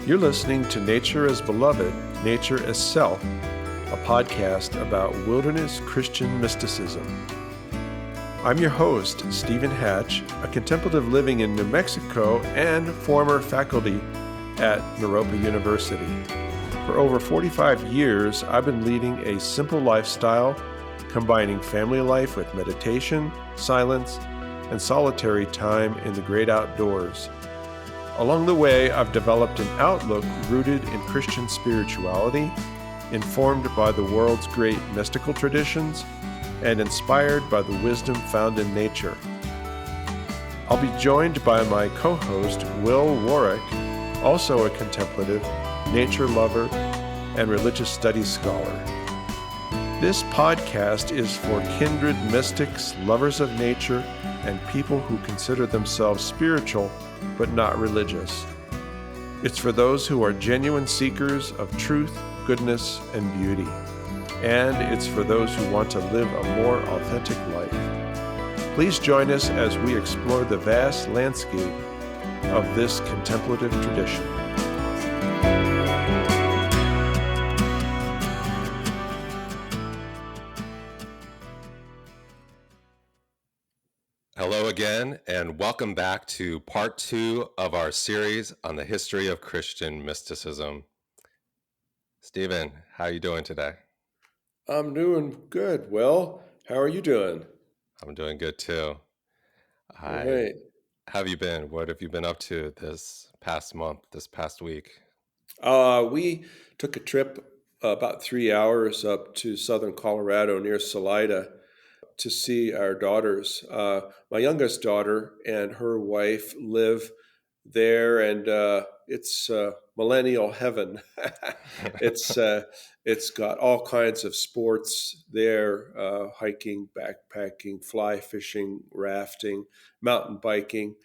You're listening to Nature as Beloved, Nature as Self, a podcast about wilderness Christian mysticism. I'm your host, Stephen Hatch, a contemplative living in New Mexico and former faculty at Naropa University. For over 45 years, I've been leading a simple lifestyle, combining family life with meditation, silence, and solitary time in the great outdoors. Along the way, I've developed an outlook rooted in Christian spirituality, informed by the world's great mystical traditions, and inspired by the wisdom found in nature. I'll be joined by my co-host, Will Warwick, also a contemplative, nature lover, and religious studies scholar. This podcast is for kindred mystics, lovers of nature, and people who consider themselves spiritual but not religious. It's for those who are genuine seekers of truth, goodness, and beauty. And it's for those who want to live a more authentic life. Please join us as we explore the vast landscape of this contemplative tradition. Hello again, and welcome back to part 2 of our series on the history of Christian mysticism. Stephen, how are you doing today? I'm doing good. Will, how are you doing? I'm doing good too. Great. How have you been? What have you been up to this past month, this past week? We took a trip about 3 hours up to southern Colorado near Salida to see our daughters. My youngest daughter and her wife live there, and it's millennial heaven. It's got all kinds of sports there: hiking, backpacking, fly fishing, rafting, mountain biking.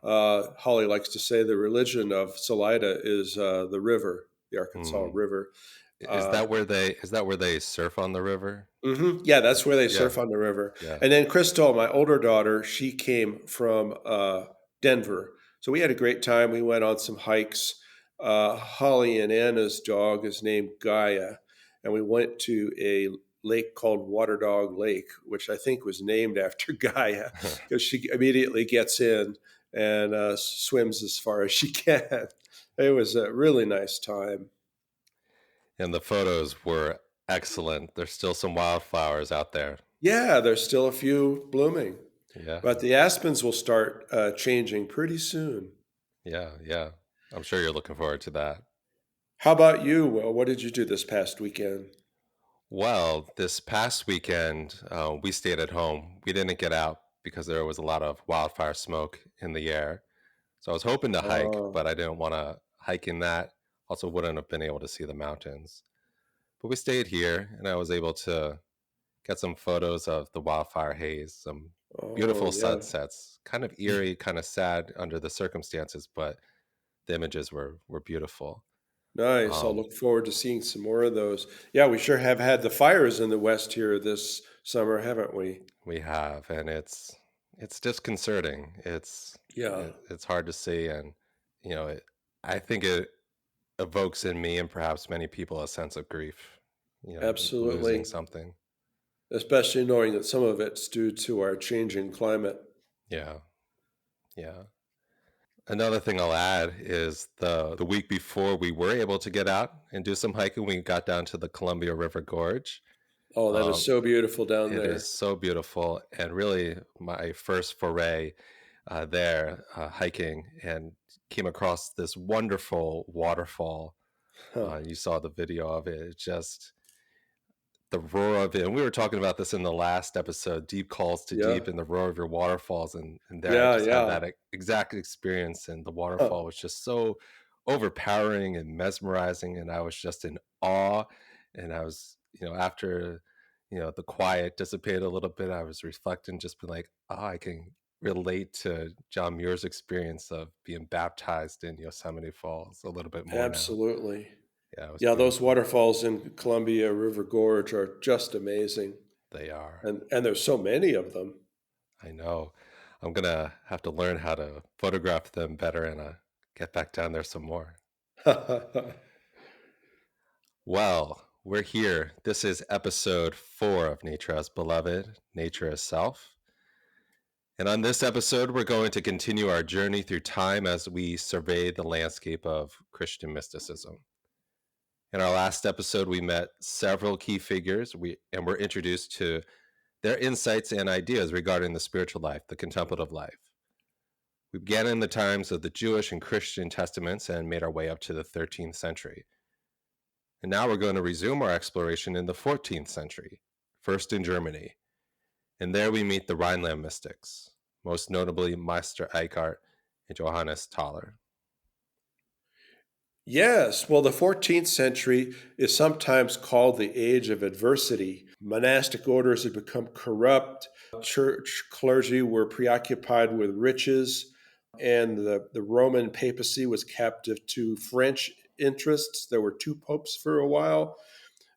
Holly likes to say the religion of Salida is the river, the Arkansas River. Is that where they surf on the river? Mm-hmm. Yeah, that's where they Yeah. surf on the river. Yeah. And then Crystal, my older daughter, she came from Denver. So we had a great time. We went on some hikes. Holly and Anna's dog is named Gaia. And we went to a lake called Water Dog Lake, which I think was named after Gaia because she immediately gets in and swims as far as she can. It was a really nice time. And the photos were excellent. There's still some wildflowers out there. Yeah, there's still a few blooming. Yeah. But the aspens will start changing pretty soon. Yeah. I'm sure you're looking forward to that. How about you, Will? What did you do this past weekend? Well, this past weekend, we stayed at home. We didn't get out because there was a lot of wildfire smoke in the air. So I was hoping to hike, but I didn't want to hike in that. Also wouldn't have been able to see the mountains. But we stayed here, and I was able to get some photos of the wildfire haze, some beautiful sunsets, kind of eerie, kind of sad under the circumstances, but the images were beautiful. Nice. I'll look forward to seeing some more of those. Yeah, we sure have had the fires in the West here this summer, haven't we? We have, and it's disconcerting. It's hard to see, and I think it evokes in me and perhaps many people a sense of grief. Absolutely. Losing something. Especially knowing that some of it's due to our changing climate. Yeah. Another thing I'll add is the week before we were able to get out and do some hiking, we got down to the Columbia River Gorge. Oh, that is so beautiful down there. It is so beautiful, and really my first foray there hiking, and came across this wonderful waterfall. You saw the video of it. It's just the roar of it, and we were talking about this in the last episode, deep calls to deep, and the roar of your waterfalls, and there I just had that exact experience, and the waterfall was just so overpowering and mesmerizing, and I was just in awe. And I was, after the quiet dissipated a little bit, I was reflecting, just been like, I can relate to John Muir's experience of being baptized in Yosemite Falls a little bit more. Absolutely. Now. Yeah, those waterfalls in Columbia River Gorge are just amazing. They are. And there's so many of them. I know. I'm going to have to learn how to photograph them better and get back down there some more. Well, we're here. This is episode 4 of Nature as Beloved, Nature as Self. And on this episode, we're going to continue our journey through time as we survey the landscape of Christian mysticism. In our last episode, we met several key figures and were introduced to their insights and ideas regarding the spiritual life, the contemplative life. We began in the times of the Jewish and Christian testaments and made our way up to the 13th century. And now we're going to resume our exploration in the 14th century, first in Germany. And there we meet the Rhineland mystics, most notably Meister Eckhart and Johannes Thaler. Yes, well, the 14th century is sometimes called the age of adversity. Monastic orders had become corrupt. Church clergy were preoccupied with riches, and the Roman papacy was captive to French interests. There were 2 popes for a while.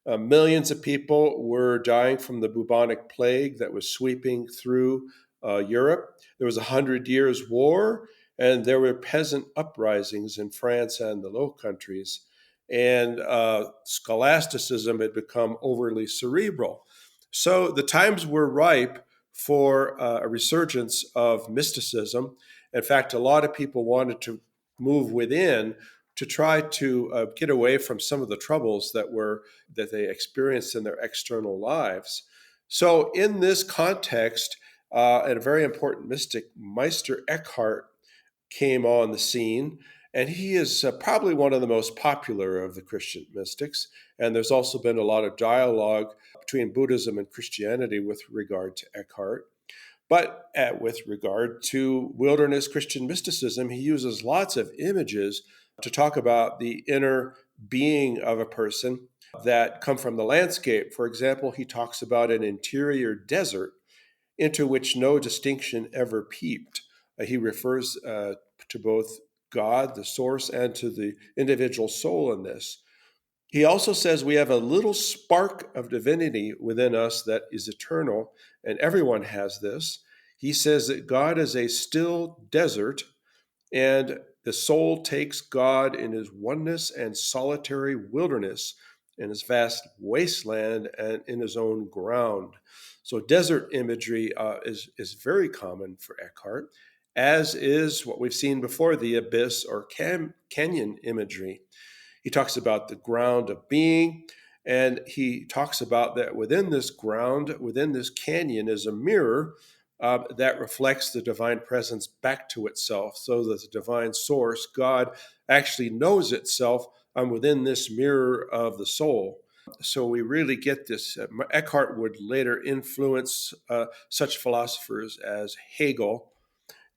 Millions of people were dying from the bubonic plague that was sweeping through Europe. There was 100 Years' War, and there were peasant uprisings in France and the Low Countries. And scholasticism had become overly cerebral. So the times were ripe for a resurgence of mysticism. In fact, a lot of people wanted to move within to try to get away from some of the troubles that they experienced in their external lives. So in this context, a very important mystic, Meister Eckhart, came on the scene, and he is probably one of the most popular of the Christian mystics. And there's also been a lot of dialogue between Buddhism and Christianity with regard to Eckhart. But with regard to wilderness Christian mysticism, he uses lots of images to talk about the inner being of a person that come from the landscape. For example, he talks about an interior desert into which no distinction ever peeped. He refers to both God, the source, and to the individual soul in this. He also says we have a little spark of divinity within us that is eternal, and everyone has this. He says that God is a still desert, and the soul takes God in his oneness and solitary wilderness, in his vast wasteland, and in his own ground. So desert imagery is very common for Eckhart, as is what we've seen before, the abyss or canyon imagery. He talks about the ground of being, and he talks about that within this ground, within this canyon, is a mirror that reflects the divine presence back to itself, so that the divine source, God, actually knows itself within this mirror of the soul. So we really get this. Eckhart would later influence such philosophers as Hegel,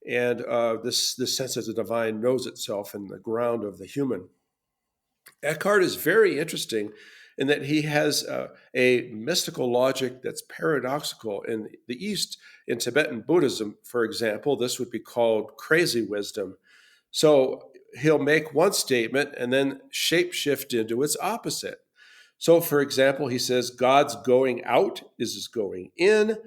and this sense that the divine knows itself in the ground of the human. Eckhart is very interesting in that he has a mystical logic that's paradoxical. In the East, in Tibetan Buddhism, for example, this would be called crazy wisdom. So he'll make one statement and then shapeshift into its opposite. So, for example, he says God's going out is his going in.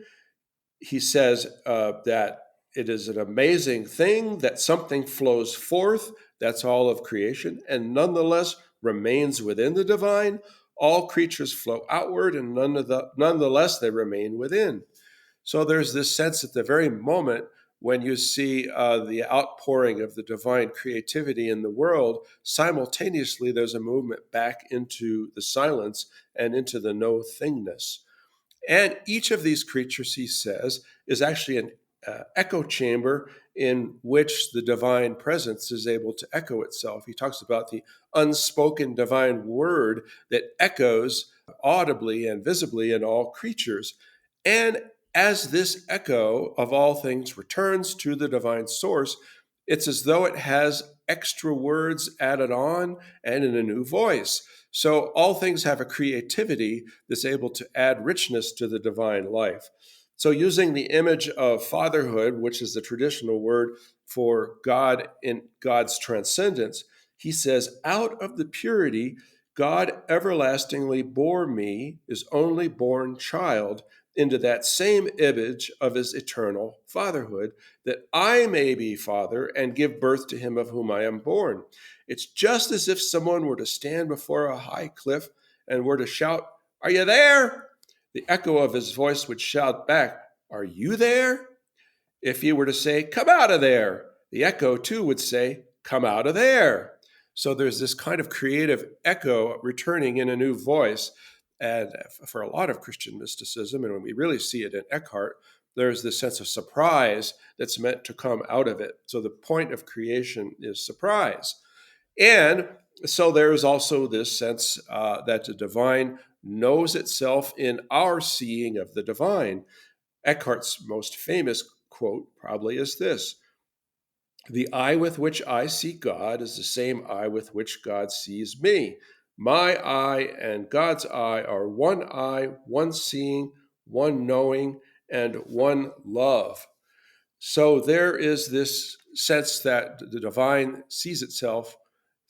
He says that it is an amazing thing that something flows forth, that's all of creation, and nonetheless remains within the divine. All creatures flow outward, and nonetheless they remain within. So there's this sense at the very moment when you see the outpouring of the divine creativity in the world, simultaneously there's a movement back into the silence and into the no-thingness. And each of these creatures, he says, is actually an echo chamber in which the divine presence is able to echo itself. He talks about the unspoken divine word that echoes audibly and visibly in all creatures. And as this echo of all things returns to the divine source, it's as though it has extra words added on and in a new voice. So all things have a creativity that's able to add richness to the divine life. So using the image of fatherhood, which is the traditional word for God in God's transcendence, he says, out of the purity God everlastingly bore me, his only born child, into that same image of his eternal fatherhood, that I may be father and give birth to him of whom I am born. It's just as if someone were to stand before a high cliff and were to shout, "Are you there?" The echo of his voice would shout back, "Are you there?" If he were to say, "Come out of there," the echo too would say, "Come out of there." So there's this kind of creative echo returning in a new voice. And for a lot of Christian mysticism, and when we really see it in Eckhart, there's this sense of surprise that's meant to come out of it. So the point of creation is surprise. And so there is also this sense that the divine knows itself in our seeing of the divine. Eckhart's most famous quote probably is this: "The eye with which I see God is the same eye with which God sees me. My eye and God's eye, one seeing, one knowing, and one love." So there is this sense that the divine sees itself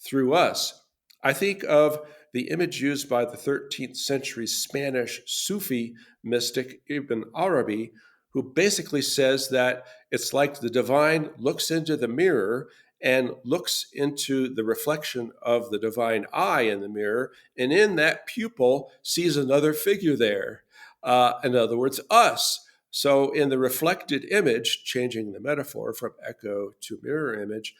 through us. I think of the image used by the 13th century Spanish Sufi mystic Ibn Arabi, who basically says that it's like the divine looks into the mirror and looks into the reflection of the divine eye in the mirror, and in that pupil sees another figure there. In other words, us. So, in the reflected image, changing the metaphor from echo to mirror image,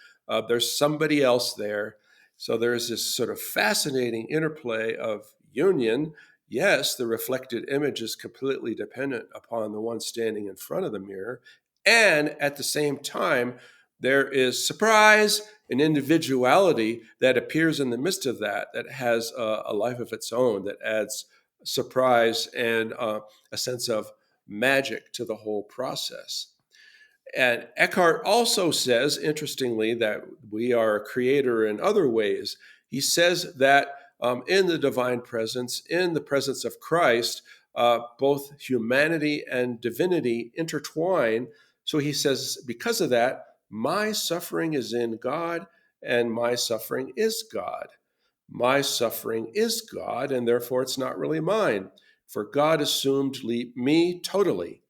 there's somebody else there. So, there's this sort of fascinating interplay of union. Yes, the reflected image is completely dependent upon the one standing in front of the mirror. And at the same time, there is surprise and individuality that appears in the midst of that, that has a life of its own, that adds surprise and a sense of magic to the whole process. And Eckhart also says, interestingly, that we are a creator in other ways. He says that in the divine presence, in the presence of Christ, both humanity and divinity intertwine. So he says, because of that, my suffering is in God and my suffering is God. My suffering is God, and therefore it's not really mine, for God assumed me totally.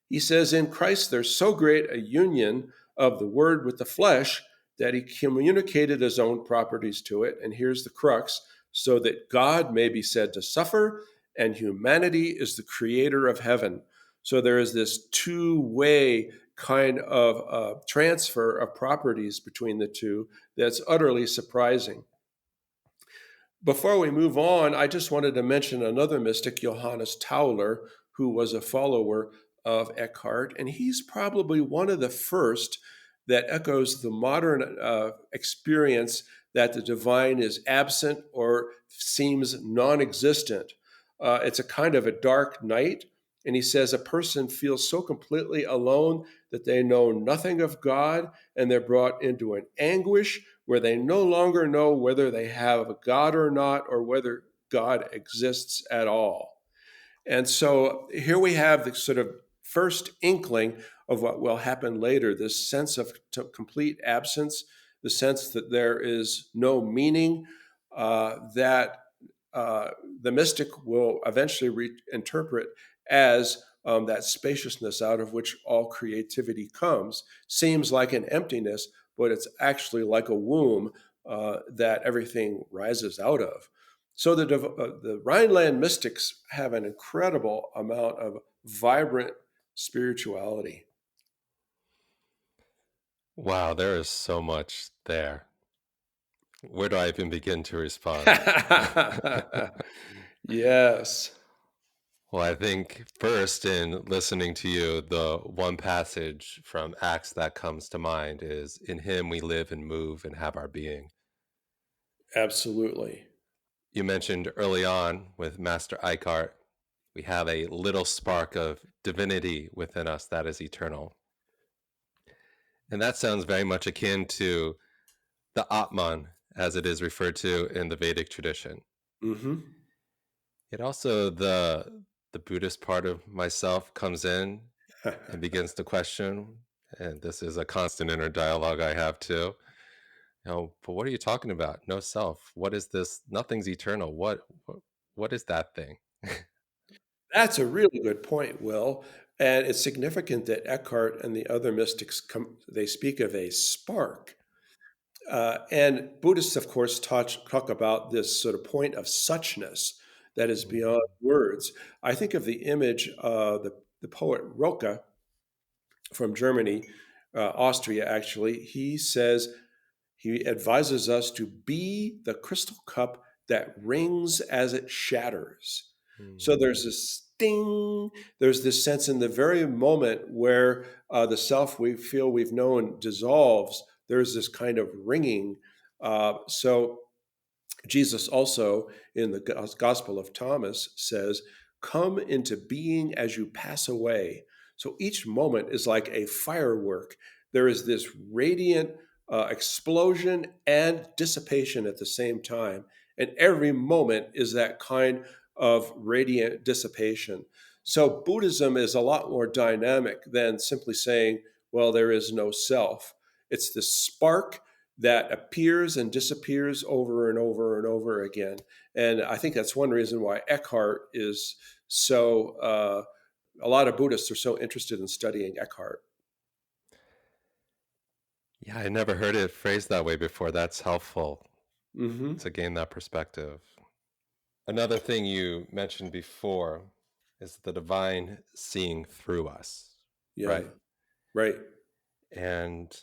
He says in Christ there's so great a union of the Word with the flesh that he communicated his own properties to it. And here's the crux: so that God may be said to suffer, and humanity is the creator of heaven. So there is this two-way kind of transfer of properties between the two that's utterly surprising. Before we move on, I just wanted to mention another mystic, Johannes Tauler, who was a follower of Eckhart, and he's probably one of the first that echoes the modern experience that the divine is absent or seems non existent. It's a kind of a dark night, and he says a person feels so completely alone that they know nothing of God, and they're brought into an anguish where they no longer know whether they have a God or not, or whether God exists at all. And so here we have the sort of first inkling of what will happen later, this sense of complete absence, the sense that there is no meaning, that the mystic will eventually reinterpret as that spaciousness out of which all creativity comes. Seems like an emptiness, but it's actually like a womb that everything rises out of. So the Rhineland mystics have an incredible amount of vibrant spirituality. Wow, there is so much there. Where do I even begin to respond? Yes. Well, I think first, in listening to you, the one passage from Acts that comes to mind is, "In him we live and move and have our being." Absolutely. You mentioned early on with Meister Eckhart, we have a little spark of divinity within us that is eternal. And that sounds very much akin to the Atman, as it is referred to in the Vedic tradition. Mm-hmm. It also, the Buddhist part of myself comes in and begins to question, and this is a constant inner dialogue I have too. But what are you talking about? No self. What is this? Nothing's eternal. What is that thing? That's a really good point, Will. And it's significant that Eckhart and the other mystics they speak of a spark. And Buddhists, of course, talk about this sort of point of suchness that is Mm. beyond words. I think of the image of the poet Rilke from Germany, Austria, actually. He says, he advises us to be the crystal cup that rings as it shatters. So Mm. there's this sting, there's this sense in the very moment where the self we feel we've known dissolves, there's this kind of ringing. So Jesus also in the Gospel of Thomas says, "Come into being as you pass away." So each moment is like a firework. There is this radiant explosion and dissipation at the same time. And every moment is that kind of radiant dissipation. So Buddhism is a lot more dynamic than simply saying, well, there is no self. It's the spark that appears and disappears over and over and over again. And I think that's one reason why Eckhart is so, a lot of Buddhists are so interested in studying Eckhart. Yeah, I never heard it phrased that way before. That's helpful Hmm. to gain that perspective. Another thing you mentioned before is the divine seeing through us, Yeah, right? right. And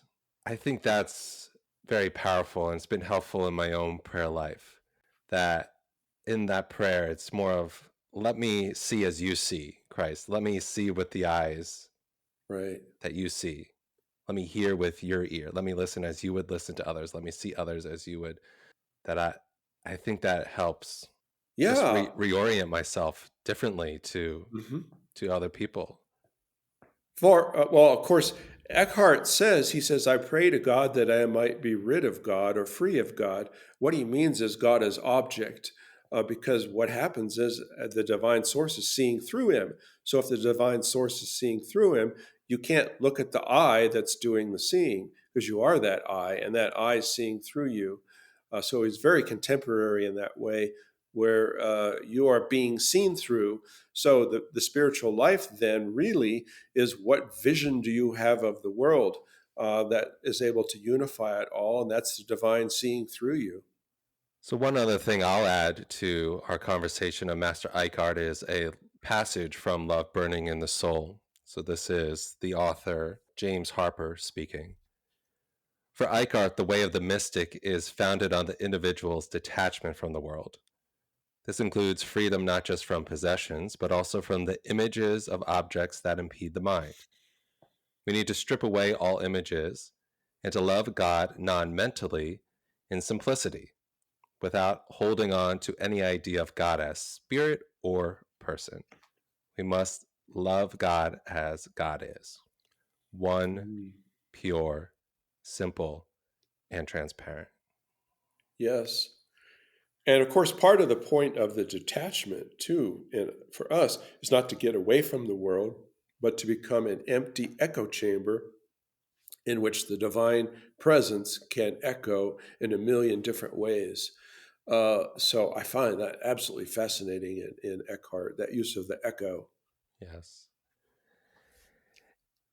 I think that's very powerful, and it's been helpful in my own prayer life. That in that prayer, it's more of, let me see as you see, Christ. Let me see with the eyes Right. that you see. Let me hear with your ear. Let me listen as you would listen to others. Let me see others as you would. That I think that helps just Yeah. reorient myself differently Hmm. to other people. Well, of course, Eckhart says, he says, I pray to God that I might be rid of God or free of God. What he means is God as object, because what happens is the divine source is seeing through him. So if the divine source is seeing through him, you can't look at the eye that's doing the seeing because you are that eye and that eye is seeing through you. So he's very contemporary in that way, where you are being seen through. So the spiritual life then really is, what vision do you have of the world that is able to unify it all? And that's the divine seeing through you. So one other thing I'll add to our conversation of Master Eckhart is a passage from Love Burning in the Soul. So this is the author, James Harper, speaking. For Eckhart, the way of the mystic is founded on the individual's detachment from the world. This includes freedom not just from possessions, but also from the images of objects that impede the mind. We need to strip away all images and to love God non-mentally in simplicity, without holding on to any idea of God as spirit or person. We must love God as God is, one, Mm. pure, simple, and transparent. Yes. And of course, part of the point of the detachment, too, for us, is not to get away from the world, but to become an empty echo chamber in which the divine presence can echo in a million different ways. So I find that absolutely fascinating in Eckhart, that use of the echo. Yes.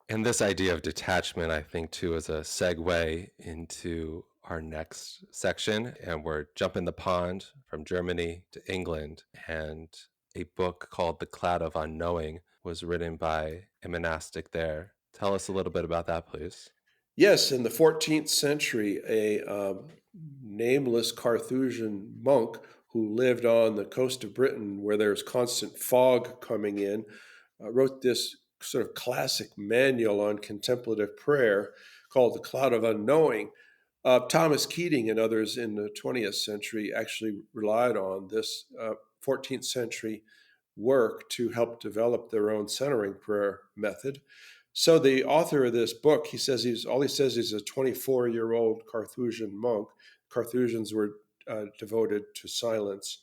And this idea of detachment, I think, too, is a segue into our next section. And we're jumping the pond from Germany to England. And a book called The Cloud of Unknowing was written by a monastic there. Tell us a little bit about that, please. Yes, in the 14th century, a nameless Carthusian monk who lived on the coast of Britain where there's constant fog coming in wrote this sort of classic manual on contemplative prayer called The Cloud of Unknowing. Thomas Keating and others in the 20th century actually relied on this 14th century work to help develop their own centering prayer method. So the author of this book, he says he's a 24-year-old Carthusian monk. Carthusians were devoted to silence.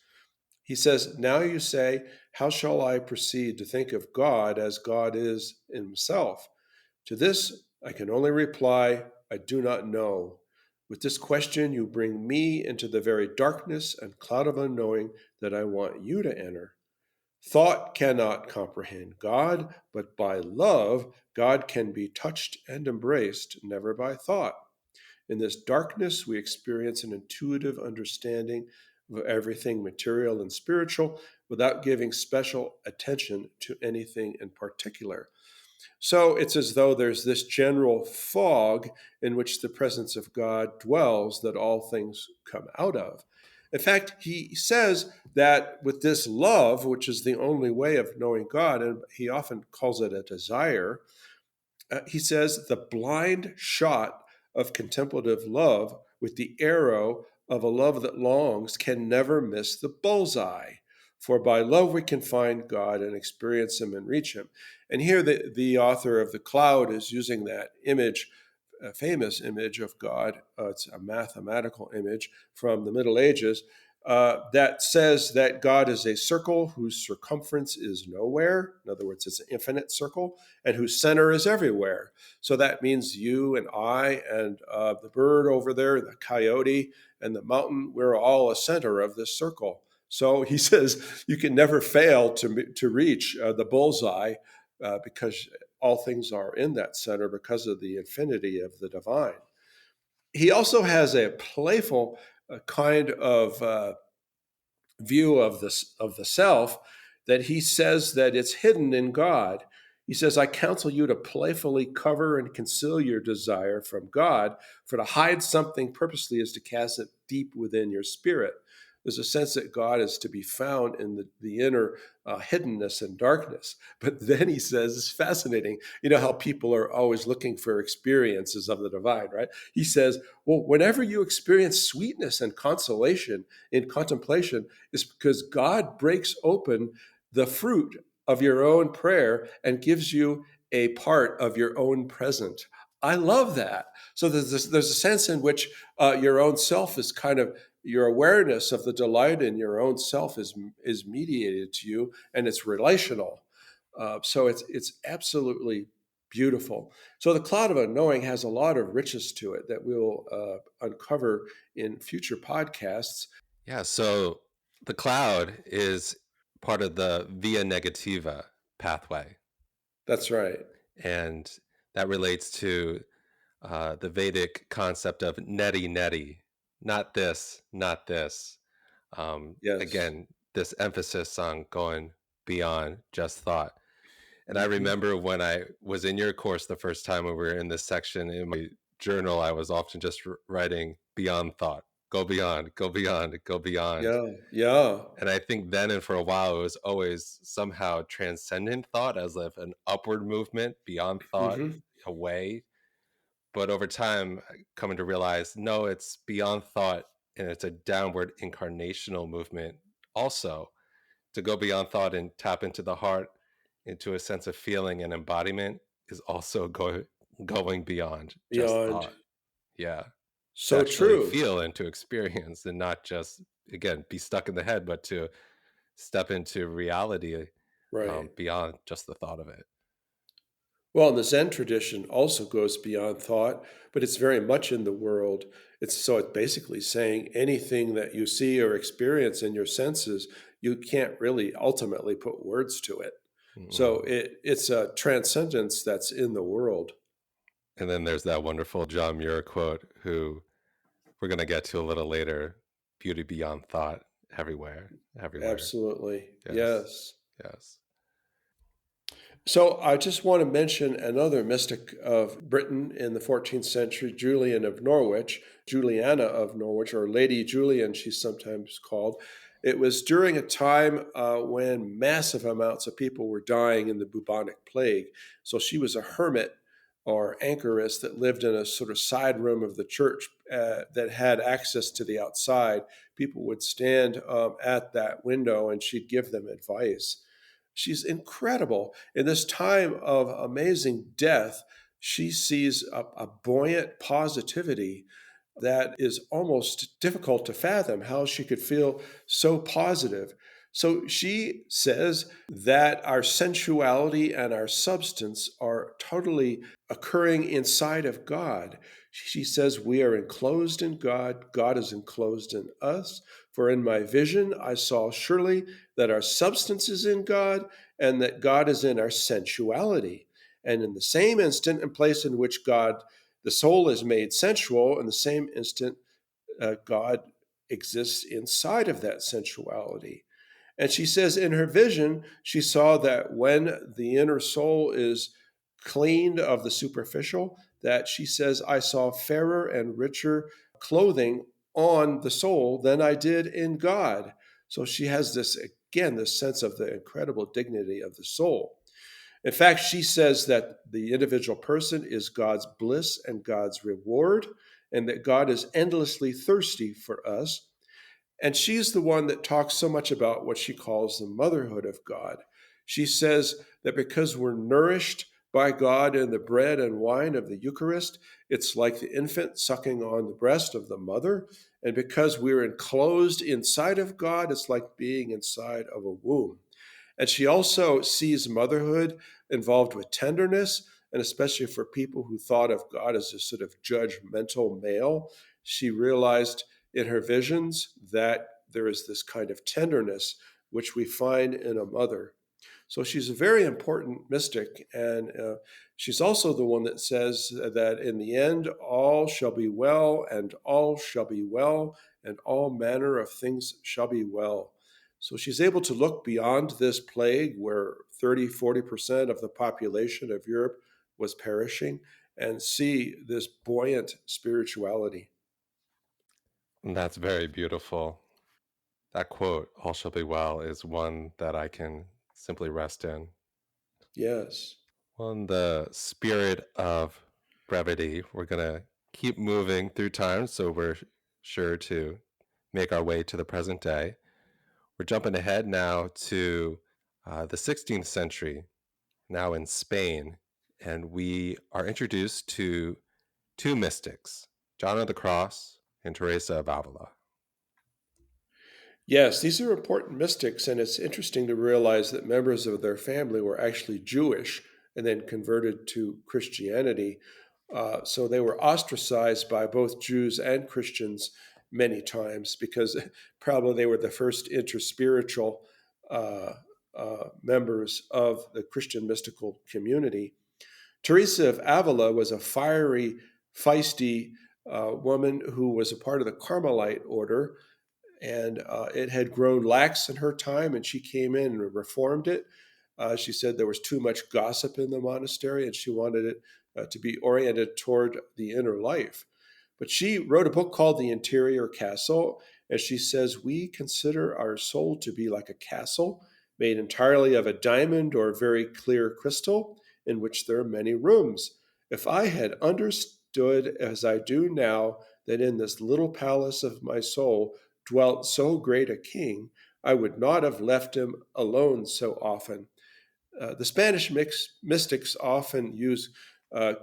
He says, "Now you say, how shall I proceed to think of God as God is in himself? To this I can only reply, I do not know. With this question you bring me into the very darkness and cloud of unknowing that I want you to enter. Thought cannot comprehend God, but by love, God can be touched and embraced, never by thought. In this darkness, we experience an intuitive understanding of everything material and spiritual without giving special attention to anything in particular. So it's as though there's this general fog in which the presence of God dwells that all things come out of. In fact, he says that with this love, which is the only way of knowing God, and he often calls it a desire, he says the blind shot of contemplative love with the arrow of a love that longs can never miss the bullseye. For by love we can find God and experience him and reach him. And here the author of The Cloud is using that image, a famous image of God. It's a mathematical image from the Middle Ages that says that God is a circle whose circumference is nowhere. In other words, it's an infinite circle, and whose center is everywhere. So that means you and I and the bird over there, the coyote, and the mountain, we're all a center of this circle. So he says you can never fail to reach the bullseye because all things are in that center because of the infinity of the divine. He also has a playful kind of view of the self that he says that it's hidden in God. He says, I counsel you to playfully cover and conceal your desire from God, for to hide something purposely is to cast it deep within your spirit. There's a sense that God is to be found in the inner hiddenness and darkness. But then he says, it's fascinating. You know how people are always looking for experiences of the divine, right? He says, well, whenever you experience sweetness and consolation in contemplation, it's because God breaks open the fruit of your own prayer and gives you a part of your own present. I love that. So there's a sense in which your own self is kind of your awareness of the delight in your own self is mediated to you, and it's relational. So it's absolutely beautiful. So the cloud of unknowing has a lot of riches to it that we'll uncover in future podcasts. Yeah, so the cloud is part of the via negativa pathway, That's right. and that relates to the Vedic concept of neti neti, not this, not this. Yes. Again, this emphasis on going beyond just thought. And I Hmm. remember when I was in your course the first time when we were in this section in my journal, I was often just writing beyond thought, go beyond, go beyond, go beyond. Yeah. Yeah. And I think then and for a while, it was always somehow transcendent thought as if an upward movement beyond thought Hmm. away. But over time, coming to realize, no, it's beyond thought and it's a downward incarnational movement also to go beyond thought and tap into the heart, into a sense of feeling and embodiment is also going beyond just Beyond. thought. Yeah. To So actually true. feel and to experience and not just, again, be stuck in the head, but to step into reality Right. beyond just the thought of it. Well, and the Zen tradition also goes beyond thought, but it's very much in the world. It's basically saying anything that you see or experience in your senses, you can't really ultimately put words to it. So Mm. it's a transcendence that's in the world. And then there's that wonderful John Muir quote, who we're going to get to a little later: beauty beyond thought, everywhere, everywhere. Absolutely. Yes, Yes. yes. So I just want to mention another mystic of Britain in the 14th century, Juliana of Norwich, or Lady Julian, she's sometimes called. It was during a time when massive amounts of people were dying in the bubonic plague. So she was a hermit or anchoress that lived in a sort of side room of the church that had access to the outside. People would stand at that window and she'd give them advice. She's incredible. In this time of amazing death, she sees a buoyant positivity that is almost difficult to fathom how she could feel so positive. So she says that our sensuality and our substance are totally occurring inside of God. She says, we are enclosed in God. God is enclosed in us. For in my vision, I saw surely that our substance is in God and that God is in our sensuality. And in the same instant and place in which God, the soul, is made sensual, in the same instant, God exists inside of that sensuality. And she says in her vision, she saw that when the inner soul is cleaned of the superficial, that she says, I saw fairer and richer clothing on the soul than I did in God. So she has this, again, this sense of the incredible dignity of the soul. In fact, she says that the individual person is God's bliss and God's reward, and that God is endlessly thirsty for us. And she's the one that talks so much about what she calls the motherhood of God. She says that because we're nourished by God in the bread and wine of the Eucharist, it's like the infant sucking on the breast of the mother. And because we're enclosed inside of God, it's like being inside of a womb. And she also sees motherhood involved with tenderness, and especially for people who thought of God as a sort of judgmental male, she realized in her visions that there is this kind of tenderness which we find in a mother. So she's a very important mystic, and she's also the one that says that in the end, all shall be well, and all shall be well, and all manner of things shall be well. So she's able to look beyond this plague where 30-40% of the population of Europe was perishing and see this buoyant spirituality. And that's very beautiful. That quote, all shall be well, is one that I can simply rest in. Yes. Well, in the spirit of brevity, we're going to keep moving through time, so we're sure to make our way to the present day. We're jumping ahead now to the 16th century, now in Spain, and we are introduced to two mystics, John of the Cross and Teresa of Ávila. Yes, these are important mystics, and it's interesting to realize that members of their family were actually Jewish and then converted to Christianity. So they were ostracized by both Jews and Christians many times because probably they were the first interspiritual uh, members of the Christian mystical community. Teresa of Avila was a fiery, feisty woman who was a part of the Carmelite order, and it had grown lax in her time, and she came in and reformed it. She said there was too much gossip in the monastery, and she wanted it to be oriented toward the inner life. But she wrote a book called The Interior Castle, and she says, we consider our soul to be like a castle made entirely of a diamond or very clear crystal, in which there are many rooms. If I had understood as I do now that in this little palace of my soul dwelt so great a king, I would not have left him alone so often. The Spanish mystics often use uh,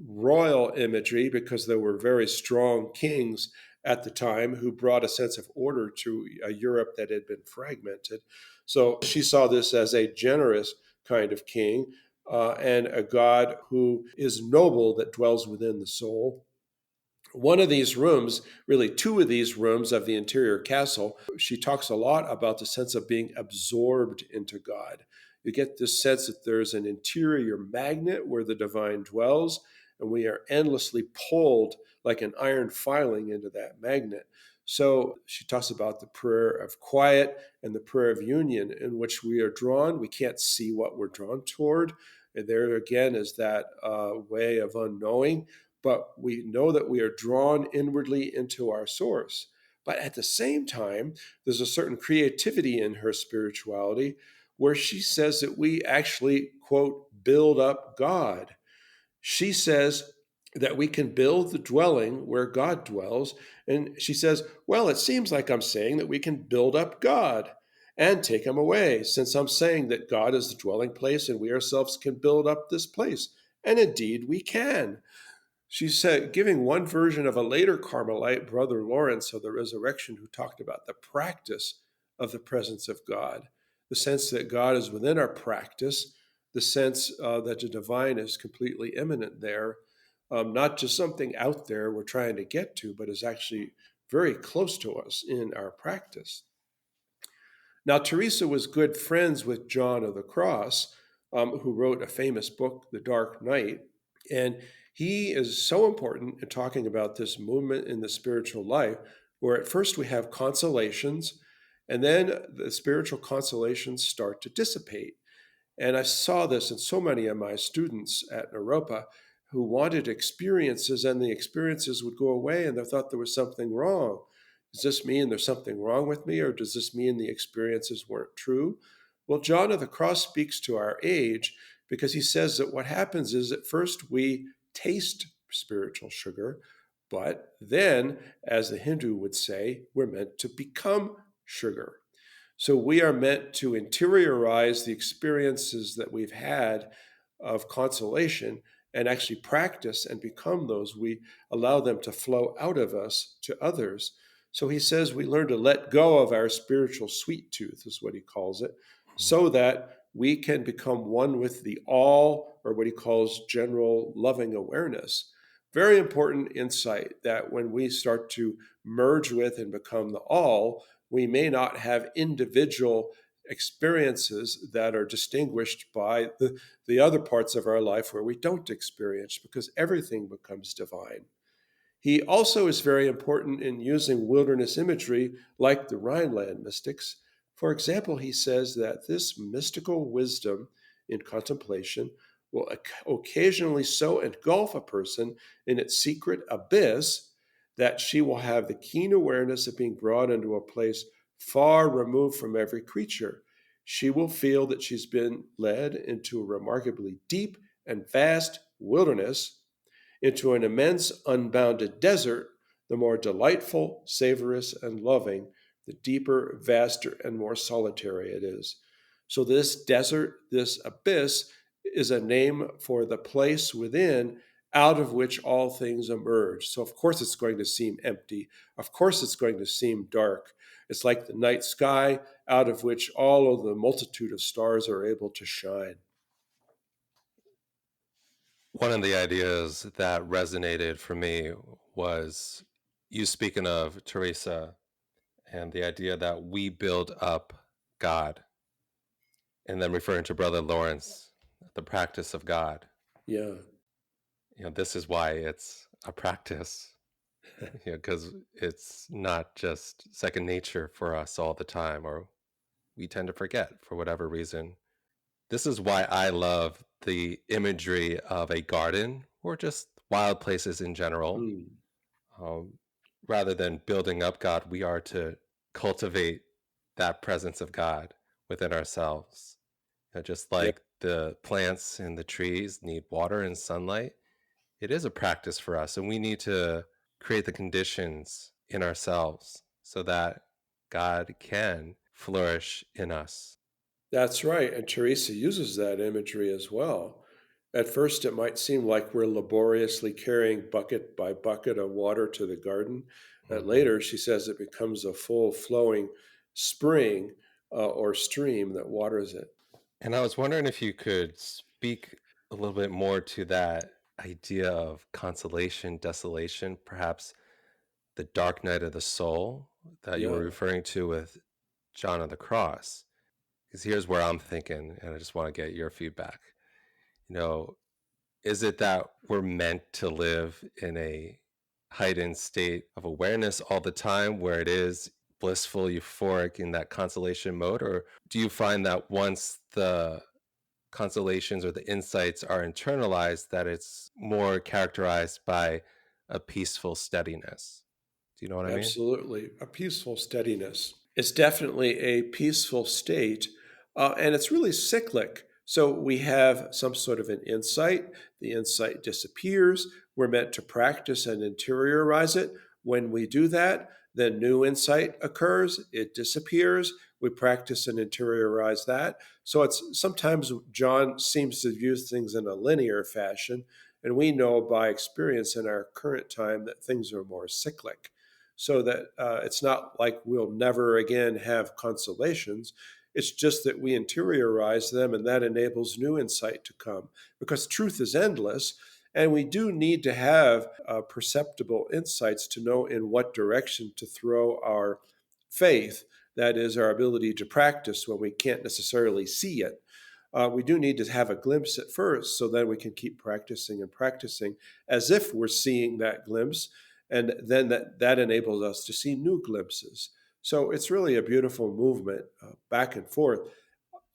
royal imagery because there were very strong kings at the time who brought a sense of order to a Europe that had been fragmented. So she saw this as a generous kind of king and a God who is noble that dwells within the soul. One of these rooms, really two of these rooms of the interior castle, she talks a lot about the sense of being absorbed into God. You get this sense that there's an interior magnet where the divine dwells, and we are endlessly pulled like an iron filing into that magnet. So she talks about the prayer of quiet and the prayer of union, in which we are drawn. We can't see what we're drawn toward. And there again is that way of unknowing, but we know that we are drawn inwardly into our source. But at the same time, there's a certain creativity in her spirituality where she says that we actually, quote, build up God. She says that we can build the dwelling where God dwells. And she says, well, it seems like I'm saying that we can build up God and take him away, since I'm saying that God is the dwelling place and we ourselves can build up this place. And indeed, we can. She said, giving one version of a later Carmelite, Brother Lawrence of the Resurrection, who talked about the practice of the presence of God, the sense that God is within our practice, the sense that the divine is completely immanent there. not just something out there we're trying to get to, but is actually very close to us in our practice. Now, Teresa was good friends with John of the Cross, who wrote a famous book, The Dark Night. And he is so important in talking about this movement in the spiritual life, where at first we have consolations, and then the spiritual consolations start to dissipate. And I saw this in so many of my students at Europa who wanted experiences, and the experiences would go away, and they thought there was something wrong. Does this mean there's something wrong with me, or does this mean the experiences weren't true? Well, John of the Cross speaks to our age because he says that what happens is at first we taste spiritual sugar, but then, as the Hindu would say, we're meant to become sugar. So we are meant to interiorize the experiences that we've had of consolation and actually practice and become those. We allow them to flow out of us to others. So he says we learn to let go of our spiritual sweet tooth, is what he calls it, so that we can become one with the all, or what he calls general loving awareness. Very important insight that when we start to merge with and become the all, we may not have individual experiences that are distinguished by the other parts of our life where we don't experience, because everything becomes divine. He also is very important in using wilderness imagery like the Rhineland mystics. For example, he says that this mystical wisdom in contemplation will occasionally so engulf a person in its secret abyss that she will have the keen awareness of being brought into a place far removed from every creature. She will feel that she's been led into a remarkably deep and vast wilderness, into an immense unbounded desert. The more delightful, savorous, and loving, the deeper, vaster, and more solitary it is. So this desert, this abyss, is a name for the place within out of which all things emerge. So of course it's going to seem empty. Of course it's going to seem dark. It's like the night sky out of which all of the multitude of stars are able to shine. One of the ideas that resonated for me was you speaking of Teresa and the idea that we build up God, and then referring to Brother Lawrence, the practice of God. Yeah. This is why it's a practice, because it's not just second nature for us all the time, or we tend to forget for whatever reason. This is why I love the imagery of a garden or just wild places in general. Mm. Um, rather than building up God, we are to cultivate that presence of God within ourselves. Just Yeah. like the plants and the trees need water and sunlight, it is a practice for us, and we need to create the conditions in ourselves so that God can flourish in us. That's right. And Teresa uses that imagery as well. At first, it might seem like we're laboriously carrying bucket by bucket of water to the garden. But Mhm. later, she says it becomes a full flowing spring or stream that waters it. And I was wondering if you could speak a little bit more to that idea of consolation, desolation, perhaps the dark night of the soul that you were Yeah. referring to with John of the Cross. Because here's where I'm thinking, and I just want to get your feedback. You know, is it that we're meant to live in a heightened state of awareness all the time where it is blissful, euphoric in that consolation mode? Or do you find that once the consolations or the insights are internalized, that it's more characterized by a peaceful steadiness? Do you know what I mean? Absolutely. A peaceful steadiness. It's definitely a peaceful state, and it's really cyclic. So we have some sort of an insight. The insight disappears. We're meant to practice and interiorize it. When we do that, then new insight occurs. It disappears. We practice and interiorize that. So it's sometimes John seems to use things in a linear fashion, and we know by experience in our current time that things are more cyclic, so that it's not like we'll never again have consolations. It's just that we interiorize them, and that enables new insight to come, because truth is endless. And we do need to have perceptible insights to know in what direction to throw our faith. That is, our ability to practice when we can't necessarily see it. We do need to have a glimpse at first, so then we can keep practicing and practicing as if we're seeing that glimpse, and then that enables us to see new glimpses. So it's really a beautiful movement back and forth.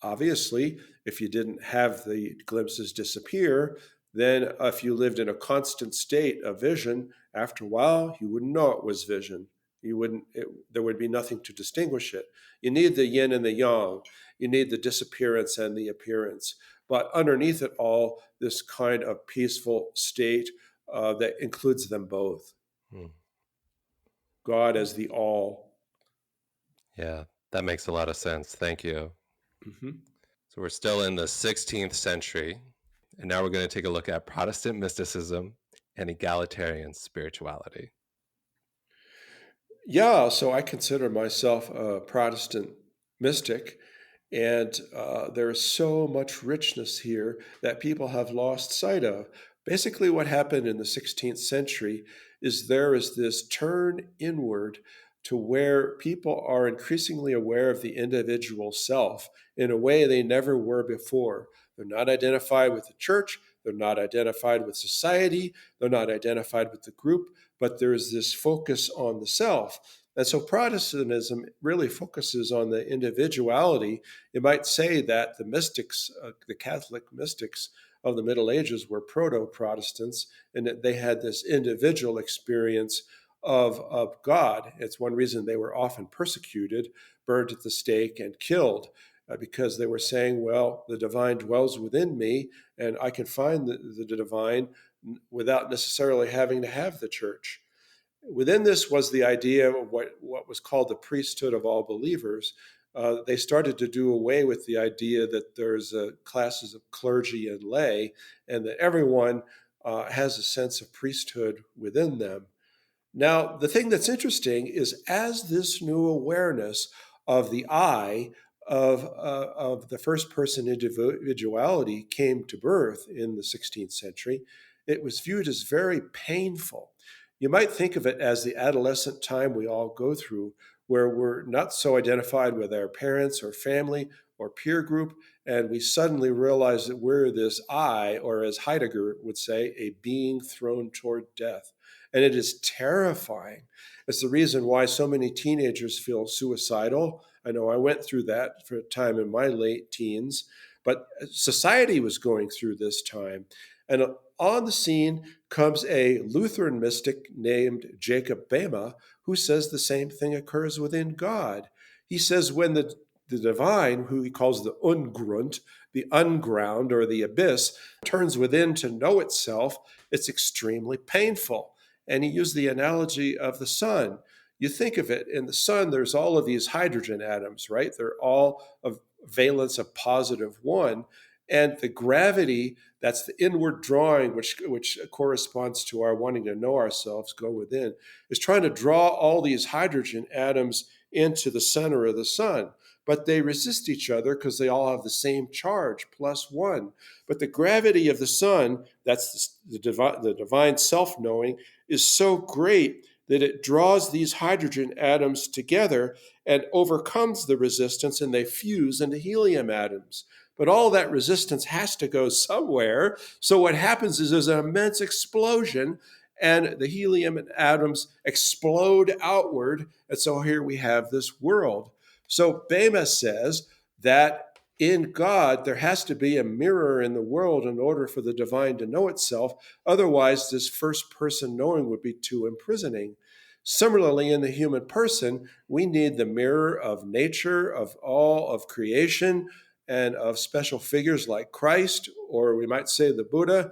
Obviously, if you didn't have the glimpses disappear, then if you lived in a constant state of vision, after a while, you wouldn't know it was vision. There would be nothing to distinguish it. You need the yin and the yang. You need the disappearance and the appearance. But underneath it all, this kind of peaceful state that includes them both. God as the all. Yeah, that makes a lot of sense. Thank you. Mm-hmm. So we're still in the 16th century, and now we're going to take a look at Protestant mysticism and egalitarian spirituality. Yeah, so I consider myself a Protestant mystic, and there is so much richness here that people have lost sight of. Basically, what happened in the 16th century is there is this turn inward to where people are increasingly aware of the individual self in a way they never were before. They're not identified with the church, they're not identified with society, they're not identified with the group, but there's this focus on the self. And so Protestantism really focuses on the individuality. You might say that the mystics, the Catholic mystics of the Middle Ages were proto-Protestants, and that they had this individual experience of God. It's one reason they were often persecuted, burned at the stake, and killed, because they were saying, well, the divine dwells within me, and I can find the divine without necessarily having to have the church. Within this was the idea of what was called the priesthood of all believers. They started to do away with the idea that there's classes of clergy and lay, and that everyone has a sense of priesthood within them. Now, the thing that's interesting is as this new awareness of the I, of the first person individuality came to birth in the 16th century, it was viewed as very painful. You might think of it as the adolescent time we all go through, where we're not so identified with our parents or family or peer group, and we suddenly realize that we're this I, or as Heidegger would say, a being thrown toward death. And it is terrifying. It's the reason why so many teenagers feel suicidal. I know I went through that for a time in my late teens, but society was going through this time. And on the scene comes a Lutheran mystic named Jacob Boehme, who says the same thing occurs within God. He says when the divine, who he calls the Ungrund, the unground or the abyss, turns within to know itself, it's extremely painful. And he used the analogy of the sun. You think of it, in the sun, there's all of these hydrogen atoms, right? They're all of valence of positive one. And the gravity, that's the inward drawing, which corresponds to our wanting to know ourselves, go within, is trying to draw all these hydrogen atoms into the center of the sun. But they resist each other because they all have the same charge, plus one. But the gravity of the sun, that's the divine self-knowing, is so great that it draws these hydrogen atoms together and overcomes the resistance, and they fuse into helium atoms. But all that resistance has to go somewhere. So what happens is there's an immense explosion, and the helium atoms explode outward. And so here we have this world. So Boehme says that in God, there has to be a mirror in the world in order for the divine to know itself. Otherwise, this first person knowing would be too imprisoning. Similarly, in the human person, we need the mirror of nature, of all of creation, and of special figures like Christ, or we might say the Buddha,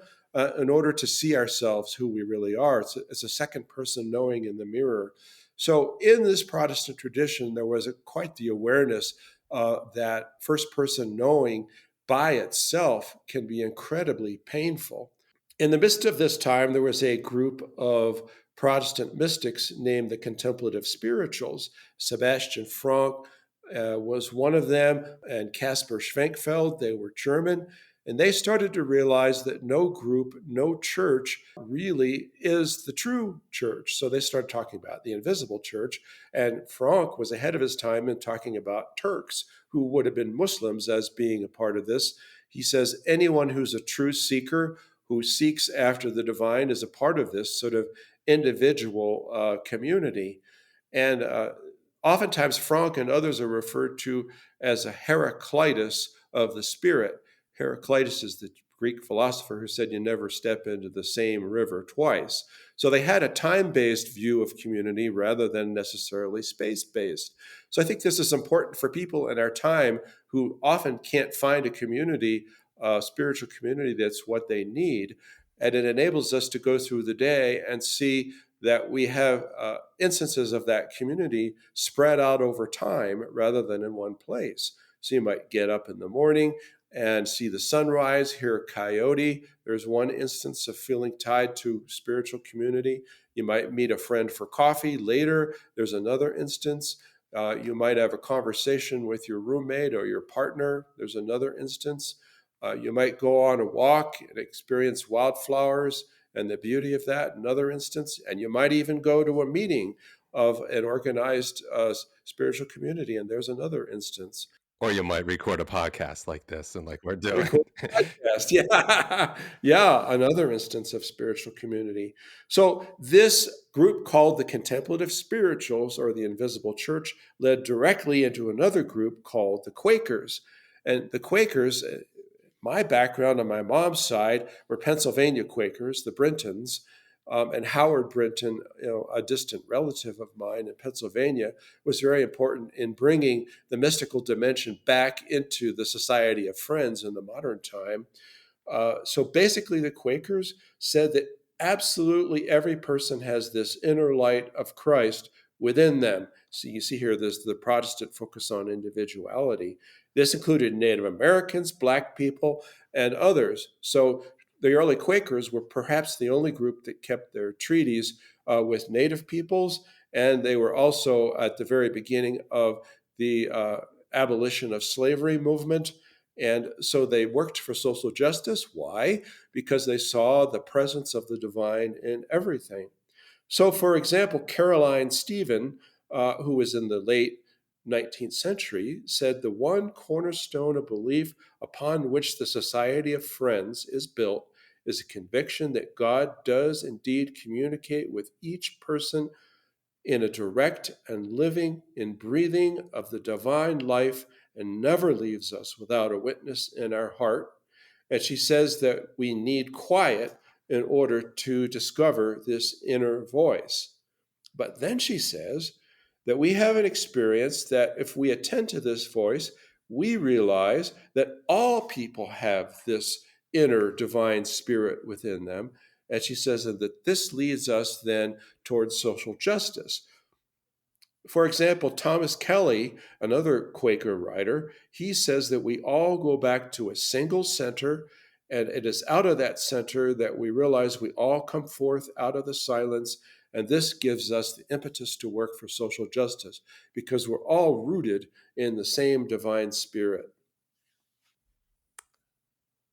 in order to see ourselves who we really are. It's a second person knowing in the mirror. So in this Protestant tradition, there was quite the awareness that first person knowing by itself can be incredibly painful. In the midst of this time, there was a group of Protestant mystics named the Contemplative Spirituals. Sebastian Franck was one of them, and Caspar Schwenkfeld. They were German. And they started to realize that no group, no church really is the true church. So they started talking about the invisible church. And Franck was ahead of his time in talking about Turks, who would have been Muslims, as being a part of this. He says anyone who's a true seeker, who seeks after the divine, is a part of this sort of individual community. And oftentimes, Franck and others are referred to as a Heraclitus of the spirit. Heraclitus is the Greek philosopher who said you never step into the same river twice. So they had a time-based view of community rather than necessarily space-based. So I think this is important for people in our time who often can't find a community, a spiritual community that's what they need. And it enables us to go through the day and see that we have instances of that community spread out over time rather than in one place. So you might get up in the morning and see the sunrise, hear a coyote. There's one instance of feeling tied to spiritual community. You might meet a friend for coffee. Later, there's another instance. You might have a conversation with your roommate or your partner. There's another instance. You might go on a walk and experience wildflowers and the beauty of that, another instance. And you might even go to a meeting of an organized spiritual community, and there's another instance. Or you might record a podcast like this and like we're doing. Record a podcast. Yeah. Yeah. Another instance of spiritual community. So this group called the Contemplative Spirituals, or the Invisible Church, led directly into another group called the Quakers. And the Quakers, my background on my mom's side, were Pennsylvania Quakers, the Brintons. And Howard Brinton, a distant relative of mine in Pennsylvania, was very important in bringing the mystical dimension back into the Society of Friends in the modern time. So basically, the Quakers said that absolutely every person has this inner light of Christ within them. So you see here, there's the Protestant focus on individuality. This included Native Americans, Black people, and others. So the early Quakers were perhaps the only group that kept their treaties with Native peoples, and they were also at the very beginning of the abolition of slavery movement. And so they worked for social justice. Why? Because they saw the presence of the divine in everything. So, for example, Caroline Stephen, who was in the late 19th century, said the one cornerstone of belief upon which the Society of Friends is built is a conviction that God does indeed communicate with each person in a direct and living and breathing of the divine life, and never leaves us without a witness in our heart. And she says that we need quiet in order to discover this inner voice. But then she says that we have an experience that if we attend to this voice, we realize that all people have this inner divine spirit within them. And she says that this leads us then towards social justice. For example, Thomas Kelly, another Quaker writer, he says that we all go back to a single center, and it is out of that center that we realize we all come forth out of the silence, and this gives us the impetus to work for social justice because we're all rooted in the same divine spirit.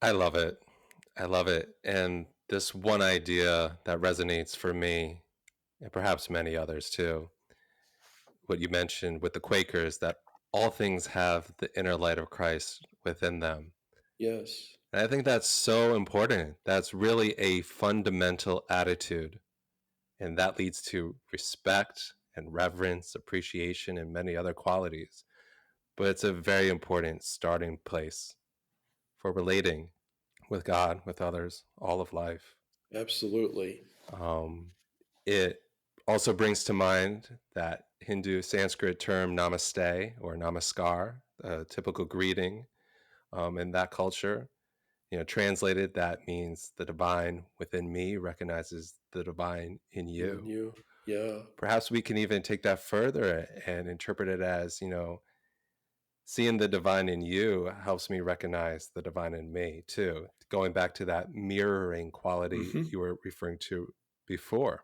I love it. I love it. And this one idea that resonates for me, and perhaps many others too, what you mentioned with the Quakers, that all things have the inner light of Christ within them. Yes. And I think that's so important. That's really a fundamental attitude. And that leads to respect and reverence, appreciation, and many other qualities. But it's a very important starting place for relating with God, with others, all of life. Absolutely. It also brings to mind that Hindu Sanskrit term namaste or namaskar, a typical greeting in that culture. Translated, that means the divine within me recognizes the divine in you. In you. Yeah. Perhaps we can even take that further and interpret it as, seeing the divine in you helps me recognize the divine in me too. Going back to that mirroring quality you were referring to before.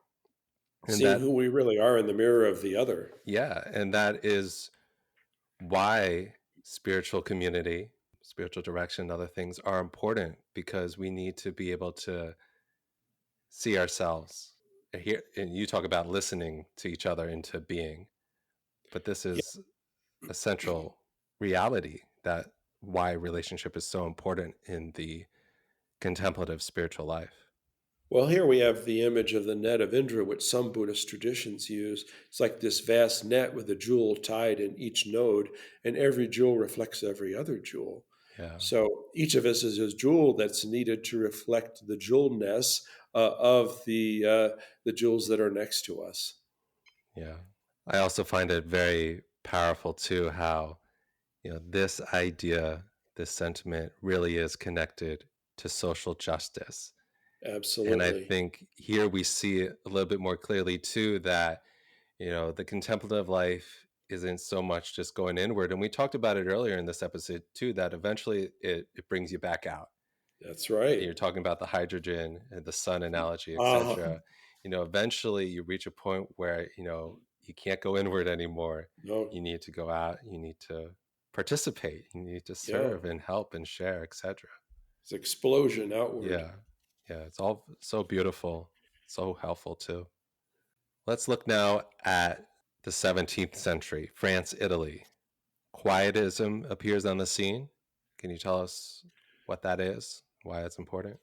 And Seeing that, who we really are in the mirror of the other. yeah, and that is why spiritual community, spiritual direction, other things are important because we need to be able to see ourselves. Here, and you talk about listening to each other into being, but this Yeah. is a central reality that why relationship is so important in the contemplative spiritual life. Well, here we have the image of the net of Indra, which some Buddhist traditions use. It's like this vast net with a jewel tied in each node, and every jewel reflects every other jewel. Yeah. So each of us is a jewel that's needed to reflect the jewelness of the jewels that are next to us. Yeah. I also find it very powerful too how, this idea, this sentiment really is connected to social justice. And I Absolutely. think here we see it a little bit more clearly too that, the contemplative life isn't so much just going inward. And we talked about it earlier in this episode too, that eventually it brings you back out. That's And right. you're talking about the hydrogen and the sun analogy, Uh, etc. Eventually you reach a point where, you can't go inward anymore. no, You need to go out, you need to participate, you need to yeah. serve and help and share, etc. It's explosion outward. Yeah. Yeah. It's all so beautiful, so helpful too. Let's look now at the 17th century, France, Italy. Quietism appears on the scene. Can you tell us what that is, why it's important?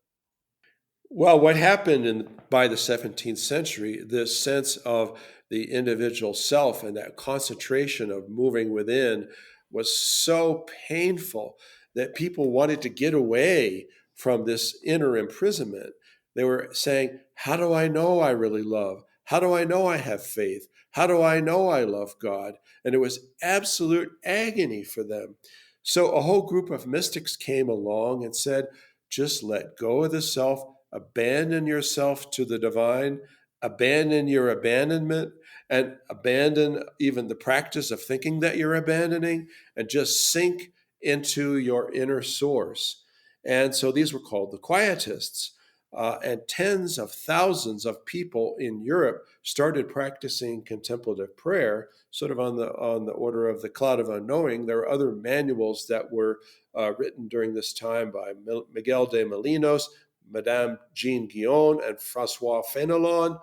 Well, what happened by the 17th century, this sense of the individual self and that concentration of moving within was so painful that people wanted to get away from this inner imprisonment. They were saying, how do I know I really love? How do I know I have faith? How do I know I love God? And it was absolute agony for them. So a whole group of mystics came along and said, just let go of the self, abandon yourself to the divine, abandon your abandonment, and abandon even the practice of thinking that you're abandoning, and just sink into your inner source. And so these were called the Quietists. And tens of thousands of people in Europe started practicing contemplative prayer, sort of on the order of the cloud of unknowing. There are other manuals that were written during this time by Miguel de Molinos, Madame Jean Guyon, and Francois Fenelon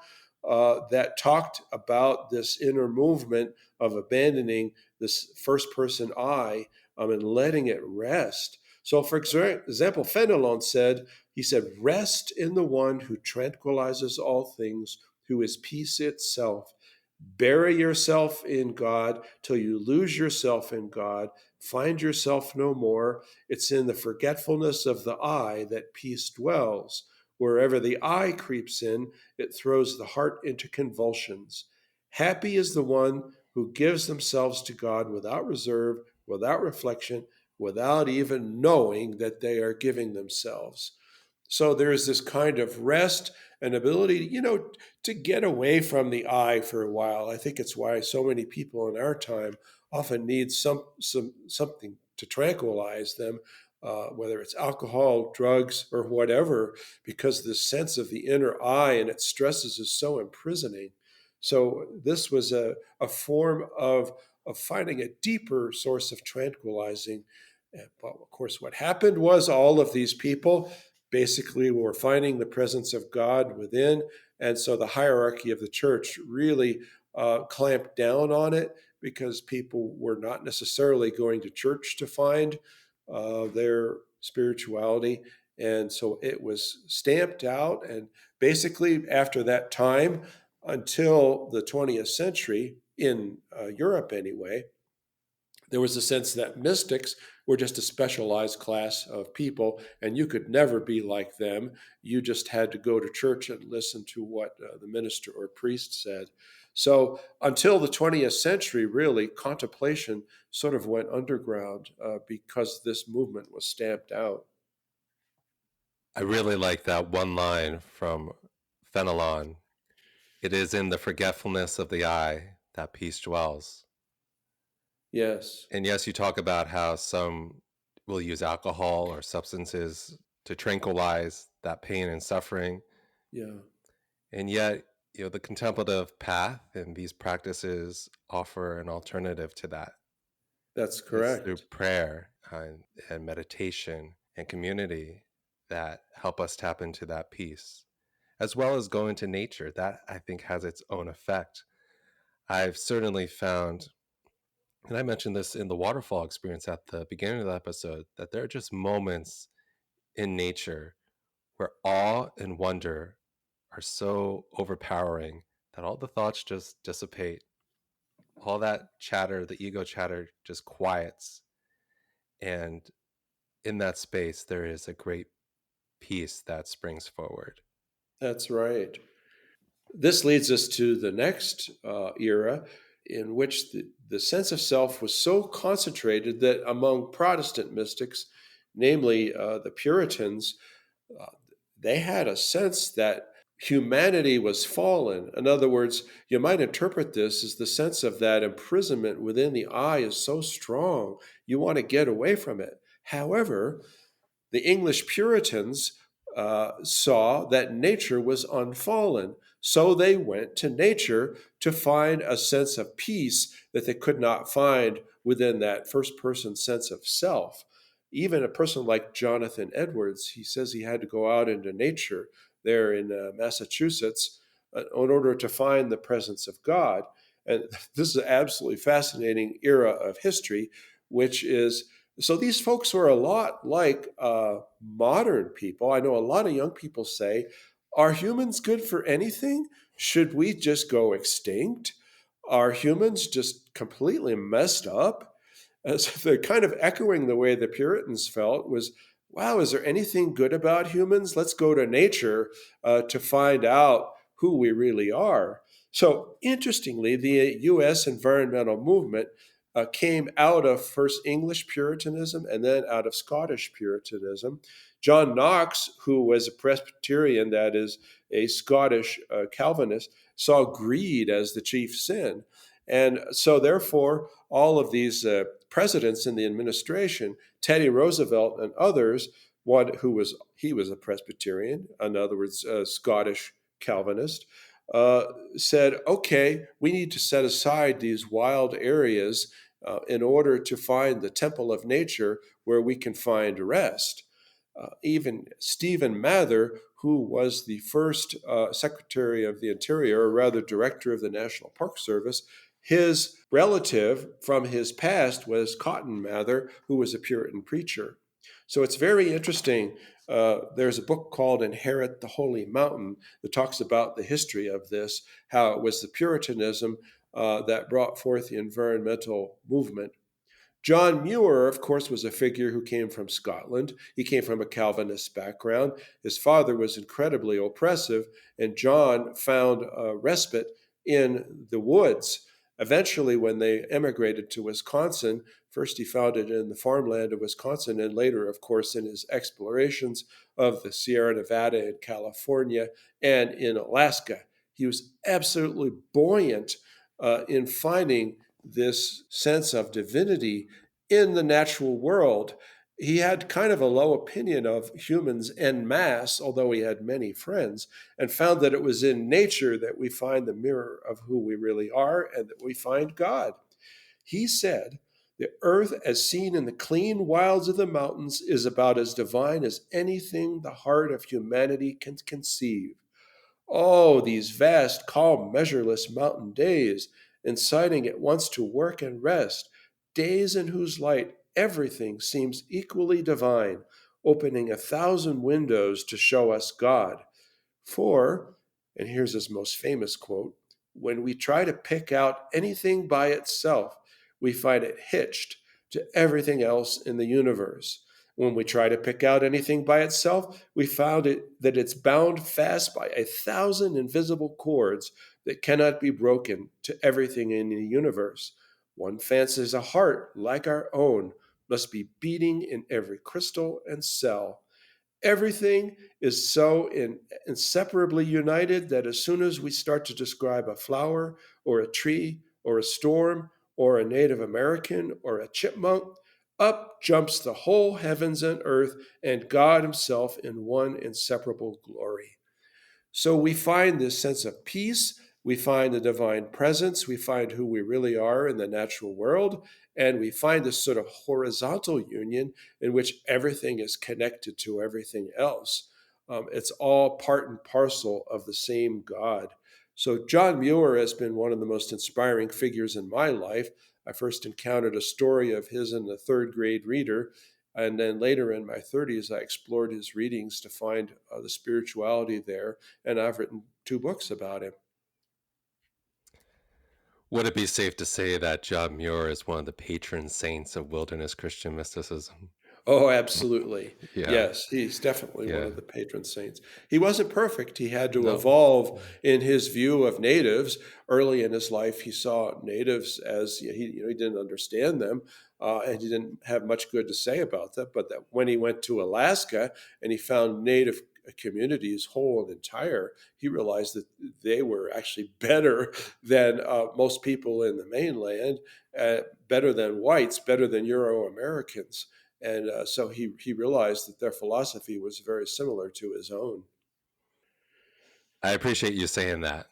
that talked about this inner movement of abandoning this first person I and letting it rest. So, for example, Fenelon said, he said, rest in the one who tranquilizes all things, who is peace itself. Bury yourself in God till you lose yourself in God. Find yourself no more. It's in the forgetfulness of the I that peace dwells. Wherever the I creeps in, it throws the heart into convulsions. Happy is the one who gives themselves to God without reserve, without reflection, without even knowing that they are giving themselves. So there is this kind of rest and ability, to get away from the I for a while. I think it's why so many people in our time often need something to tranquilize them, whether it's alcohol, drugs, or whatever, because this sense of the inner I and its stresses is so imprisoning. So this was a form of finding a deeper source of tranquilizing. But of course, what happened was all of these people basically were finding the presence of God within. And so the hierarchy of the church really clamped down on it because people were not necessarily going to church to find their spirituality. And so it was stamped out. And basically, after that time, until the 20th century, in Europe anyway, there was a sense that mystics were just a specialized class of people, and you could never be like them. You just had to go to church and listen to what the minister or priest said. So until the 20th century, really, contemplation sort of went underground because this movement was stamped out. I really like that one line from Fenelon. It is in the forgetfulness of the I that peace dwells. Yes. And yes, you talk about how some will use alcohol or substances to tranquilize that pain and suffering. Yeah. And yet, the contemplative path and these practices offer an alternative to that. That's It's through correct. prayer and meditation and community that help us tap into that peace, as well as go into nature. That I think has its own effect. I've certainly found, and I mentioned this in the waterfall experience at the beginning of the episode, that there are just moments in nature where awe and wonder are so overpowering that all the thoughts just dissipate. All that chatter, the ego chatter, just quiets. And in that space, there is a great peace that springs forward. That's right. This leads us to the next era in which the sense of self was so concentrated that among Protestant mystics, namely the Puritans, uh, they had a sense that humanity was fallen. In other words, you might interpret this as the sense of that imprisonment within the I is so strong, you want to get away from it. However, the English Puritans saw that nature was unfallen, so they went to nature to find a sense of peace that they could not find within that first person sense of self. Even a person like Jonathan Edwards, he says he had to go out into nature there in Massachusetts in order to find the presence of God. And this is an absolutely fascinating era of history, which is so these folks were a lot like modern people. I know a lot of young people say, are humans good for anything? Should we just go extinct? Are humans just completely messed up? So they're kind of echoing the way the Puritans felt was, wow, is there anything good about humans? Let's go to nature to find out who we really are. So interestingly, the U.S. environmental movement came out of first English Puritanism and then out of Scottish Puritanism. John Knox, who was a Presbyterian, that is, a Scottish Calvinist, saw greed as the chief sin. And so, therefore, all of these presidents in the administration, Teddy Roosevelt and others, he was a Presbyterian, in other words, a Scottish Calvinist, said, okay, we need to set aside these wild areas in order to find the temple of nature where we can find rest. Even Stephen Mather, who was the first Secretary of the Interior, or rather Director of the National Park Service, his relative from his past was Cotton Mather, who was a Puritan preacher. So it's very interesting. There's a book called Inherit the Holy Mountain that talks about the history of this, how it was the Puritanism that brought forth the environmental movement. John Muir, of course, was a figure who came from Scotland. He came from a Calvinist background. His father was incredibly oppressive, and John found respite in the woods. Eventually, when they emigrated to Wisconsin, first he found it in the farmland of Wisconsin, and later, of course, in his explorations of the Sierra Nevada in California and in Alaska. He was absolutely buoyant in finding this sense of divinity in the natural world. He had kind of a low opinion of humans en masse, although he had many friends, and found that it was in nature that we find the mirror of who we really are and that we find God. He said, the earth, as seen in the clean wilds of the mountains, is about as divine as anything the heart of humanity can conceive. Oh, these vast, calm, measureless mountain days, inciting at once to work and rest, days in whose light everything seems equally divine, opening 1,000 windows to show us God. For, and here's his most famous quote, when we try to pick out anything by itself, we find it hitched to everything else in the universe. When we try to pick out anything by itself, we found that it's bound fast by 1,000 invisible cords that cannot be broken to everything in the universe. One fancies a heart like our own must be beating in every crystal and cell. Everything is so inseparably united that as soon as we start to describe a flower or a tree or a storm or a Native American or a chipmunk, up jumps the whole heavens and earth and God Himself in one inseparable glory. So we find this sense of peace, we find the divine presence, we find who we really are in the natural world, And we find this sort of horizontal union in which everything is connected to everything else. It's all part and parcel of the same God. So John Muir has been one of the most inspiring figures in my life. I first encountered a story of his in the third grade reader. And then later in my 30s, I explored his readings to find the spirituality there. And I've written 2 books about him. Would it be safe to say that John Muir is one of the patron saints of wilderness Christian mysticism? Oh, absolutely. Yeah, Yes, he's definitely one yeah. of the patron saints. He wasn't perfect. He had to No. evolve in his view of natives. Early in his life, he saw natives as he didn't understand them, and he didn't have much good to say about them. But that when he went to Alaska and he found native communities whole and entire, he realized that they were actually better than most people in the mainland, better than whites, better than Euro Americans. And so he realized that their philosophy was very similar to his own. I appreciate you saying that.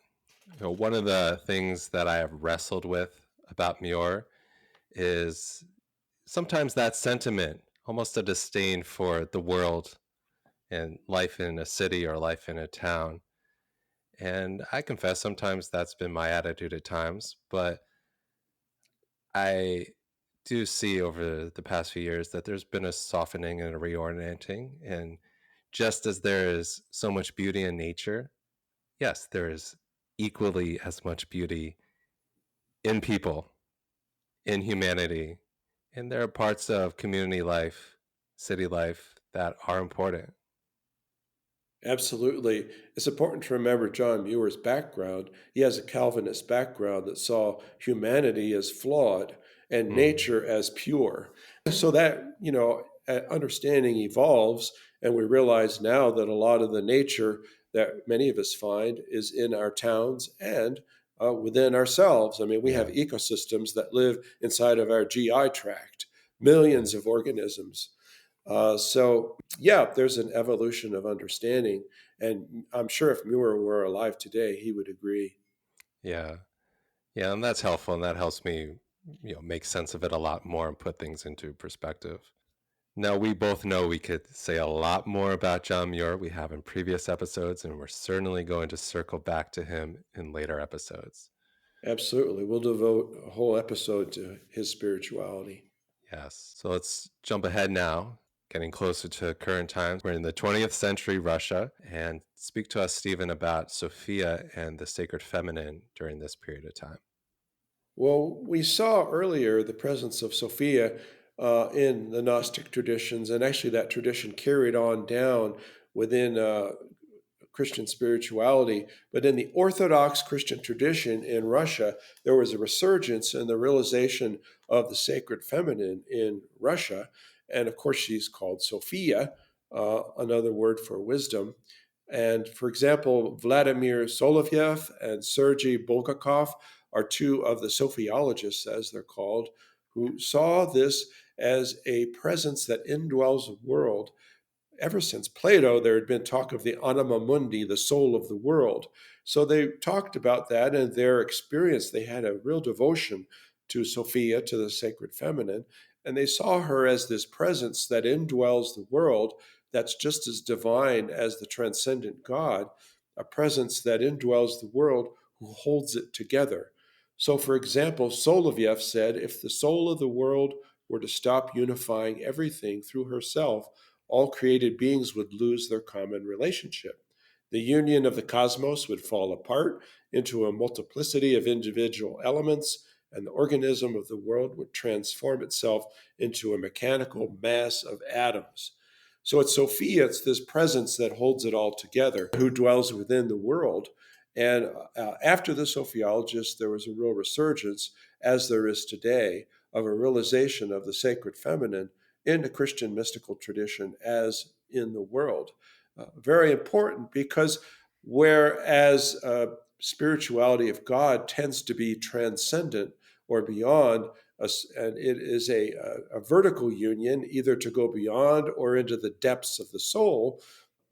One of the things that I have wrestled with about Muir is sometimes that sentiment, almost a disdain for the world and life in a city or life in a town. And I confess sometimes that's been my attitude at times, but I do see over the past few years that there's been a softening and a reorienting. And just as there is so much beauty in nature, yes, there is equally as much beauty in people, in humanity. And there are parts of community life, city life that are important. Absolutely. It's important to remember John Muir's background. He has a Calvinist background that saw humanity as flawed and Mm, nature as pure. So that, understanding evolves, and we realize now that a lot of the nature that many of us find is in our towns and within ourselves. I mean, we have yeah, ecosystems that live inside of our GI tract, yeah, millions of organisms. So, yeah, there's an evolution of understanding. And I'm sure if Muir were alive today, he would agree. yeah. Yeah, and that's helpful, and that helps me, make sense of it a lot more and put things into perspective. Now, we both know we could say a lot more about John Muir. We have in previous episodes, and we're certainly going to circle back to him in later episodes. Absolutely. We'll devote a whole episode to his spirituality. Yes. So let's jump ahead now, getting closer to current times. We're in the 20th century Russia, and speak to us, Stephen, about Sophia and the sacred feminine during this period of time. Well, we saw earlier the presence of Sophia in the Gnostic traditions, and actually that tradition carried on down within Christian spirituality. But in the Orthodox Christian tradition in Russia, there was a resurgence in the realization of the sacred feminine in Russia. And of course, she's called Sophia, another word for wisdom. And for example, Vladimir Solovyev and Sergei Bulgakov are 2 of the Sophiologists, as they're called, who saw this as a presence that indwells the world. Ever since Plato, there had been talk of the anima mundi, the soul of the world. So they talked about that and their experience. They had a real devotion to Sophia, to the sacred feminine, and they saw her as this presence that indwells the world that's just as divine as the transcendent God, a presence that indwells the world who holds it together. So, for example, Solovyev said if the soul of the world were to stop unifying everything through herself, all created beings would lose their common relationship. The union of the cosmos would fall apart into a multiplicity of individual elements, and the organism of the world would transform itself into a mechanical mass of atoms. So it's Sophia, it's this presence that holds it all together, who dwells within the world. And after the Sophiologists, there was a real resurgence, as there is today, of a realization of the sacred feminine in the Christian mystical tradition as in the world. Very important because whereas spirituality of God tends to be transcendent or beyond, and it is a vertical union, either to go beyond or into the depths of the soul,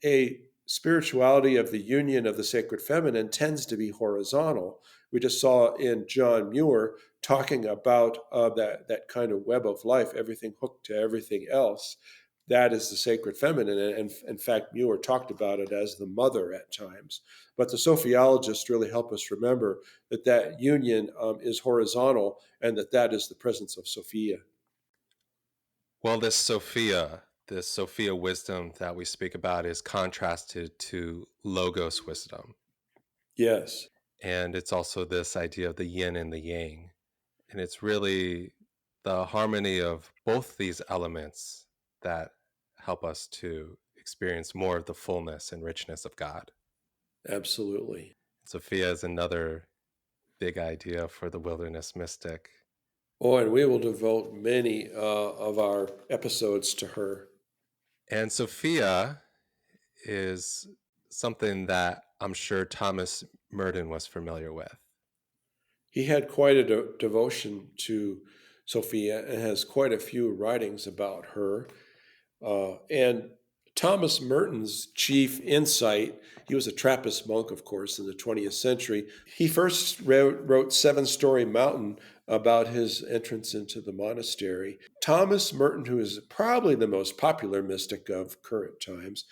a spirituality of the union of the sacred feminine tends to be horizontal. We just saw in John Muir talking about that kind of web of life, everything hooked to everything else. That is the sacred feminine. And in fact, Muir talked about it as the mother at times. But the Sophiologists really help us remember that union is horizontal and that is the presence of Sophia. Well, this Sophia wisdom that we speak about is contrasted to Logos wisdom. Yes. And it's also this idea of the yin and the yang. And it's really the harmony of both these elements that help us to experience more of the fullness and richness of God. Absolutely. Sophia is another big idea for the wilderness mystic. Oh, and we will devote many of our episodes to her. And Sophia is something that I'm sure Thomas Merton was familiar with. He had quite a devotion to Sophia and has quite a few writings about her. And Thomas Merton's chief insight, he was a Trappist monk, of course, in the 20th century. He first wrote Seven Storey Mountain about his entrance into the monastery. Thomas Merton, who is probably the most popular mystic of current times,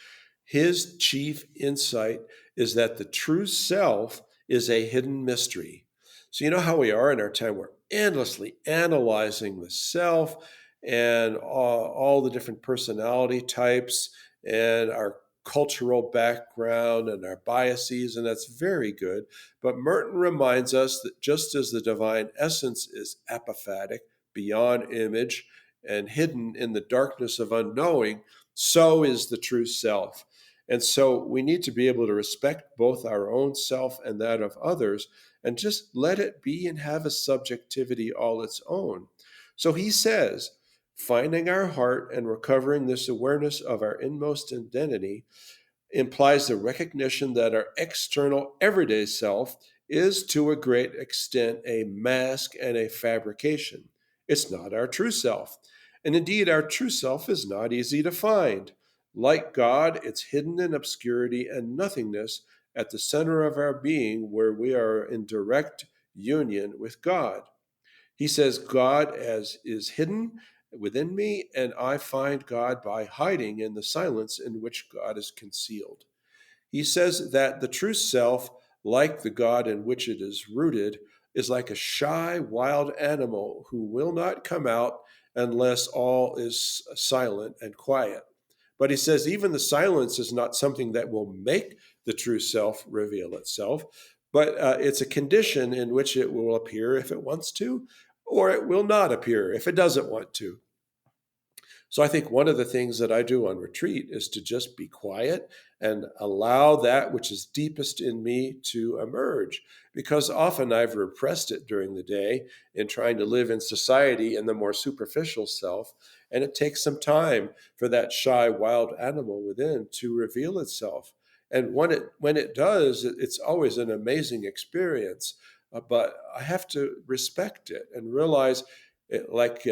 his chief insight is that the true self is a hidden mystery. So, you know how we are in our time? We're endlessly analyzing the self and all the different personality types and our cultural background and our biases, and that's very good. But Merton reminds us that just as the divine essence is apophatic, beyond image, and hidden in the darkness of unknowing, so is the true self. And so we need to be able to respect both our own self and that of others and just let it be and have a subjectivity all its own. So he says, finding our heart and recovering this awareness of our inmost identity implies the recognition that our external everyday self is to a great extent a mask and a fabrication. It's not our true self. And indeed, our true self is not easy to find. Like God, it's hidden in obscurity and nothingness at the center of our being, where we are in direct union with God. He says, God as is hidden within me, and I find God by hiding in the silence in which God is concealed. He says that the true self, like the God in which it is rooted, is like a shy wild animal who will not come out unless all is silent and quiet. But he says even the silence is not something that will make the true self reveal itself, but it's a condition in which it will appear if it wants to, or it will not appear if it doesn't want to. So I think one of the things that I do on retreat is to just be quiet and allow that which is deepest in me to emerge, because often I've repressed it during the day in trying to live in society in the more superficial self, and it takes some time for that shy wild animal within to reveal itself. And when it does, it's always an amazing experience. But I have to respect it and realize, like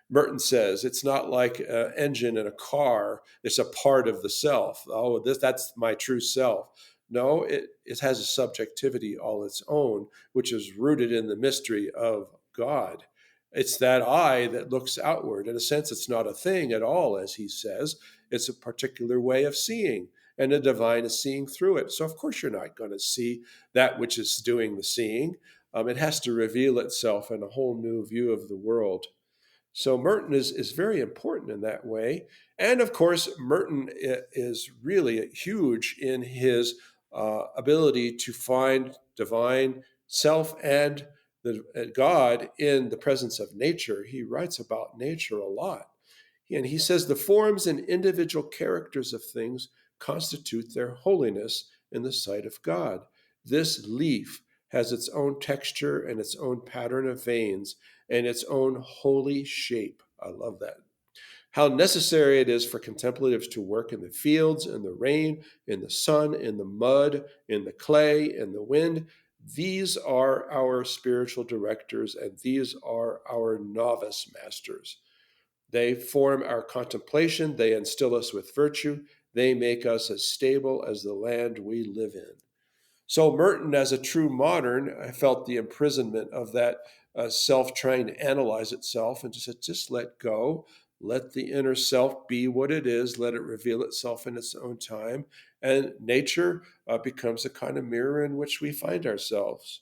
Merton says, it's not like an engine in a car. It's a part of the self. Oh, that's my true self. No, it has a subjectivity all its own, which is rooted in the mystery of God. It's that eye that looks outward. In a sense, it's not a thing at all, as he says. It's a particular way of seeing, and the divine is seeing through it. So, of course, you're not going to see that which is doing the seeing. It has to reveal itself in a whole new view of the world. So Merton is very important in that way. And of course, Merton is really huge in his ability to find divine self and God in the presence of nature. He writes about nature a lot. And he says the forms and individual characters of things constitute their holiness in the sight of God. This leaf has its own texture and its own pattern of veins and its own holy shape. I love that. How necessary it is for contemplatives to work in the fields, in the rain, in the sun, in the mud, in the clay, in the wind. These are our spiritual directors, and these are our novice masters. They form our contemplation, they instill us with virtue, They make us as stable as the land we live in. So Merton, as a true modern, I felt the imprisonment of that self trying to analyze itself and just said, just let go. Let the inner self be what it is. Let it reveal itself in its own time. And nature becomes a kind of mirror in which we find ourselves.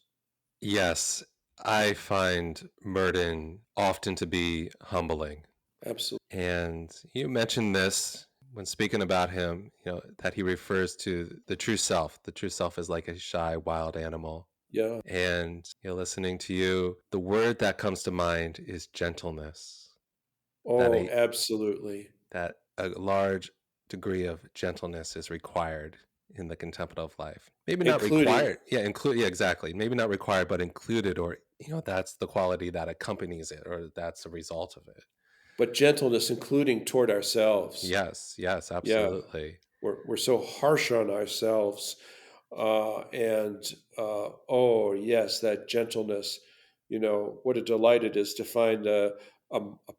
Yes, I find Merton often to be humbling. Absolutely. And you mentioned this when speaking about him, that he refers to the true self. The true self is like a shy, wild animal. Yeah. And listening to you, the word that comes to mind is gentleness. That Oh, a absolutely. that a large degree of gentleness is required in the contemplative life. Maybe not Including, required. Yeah, exactly. Maybe not required, but included, or that's the quality that accompanies it, or that's a result of it. but gentleness, including toward ourselves. Yes, Yeah. absolutely. We're so harsh on ourselves. Oh, yes, that gentleness. What a delight it is to find a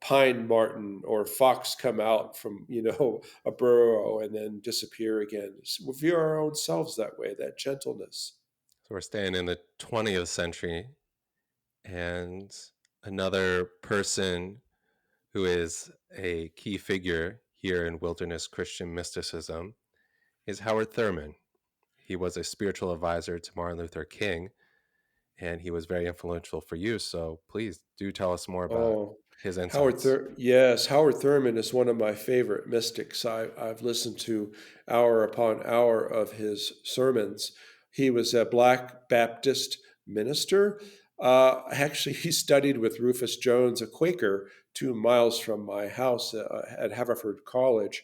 pine marten or fox come out from, a burrow and then disappear again. We view our own selves that way, that gentleness. So we're staying in the 20th century, and another person who is a key figure here in Wilderness Christian Mysticism is Howard Thurman. He was a spiritual advisor to Martin Luther King, and he was very influential for you. So please do tell us more about Oh, his insights. Yes, Howard Thurman is one of my favorite mystics. I've listened to hour upon hour of his sermons. He was a Black Baptist minister. Actually, he studied with Rufus Jones, a Quaker, 2 miles from my house at Haverford College,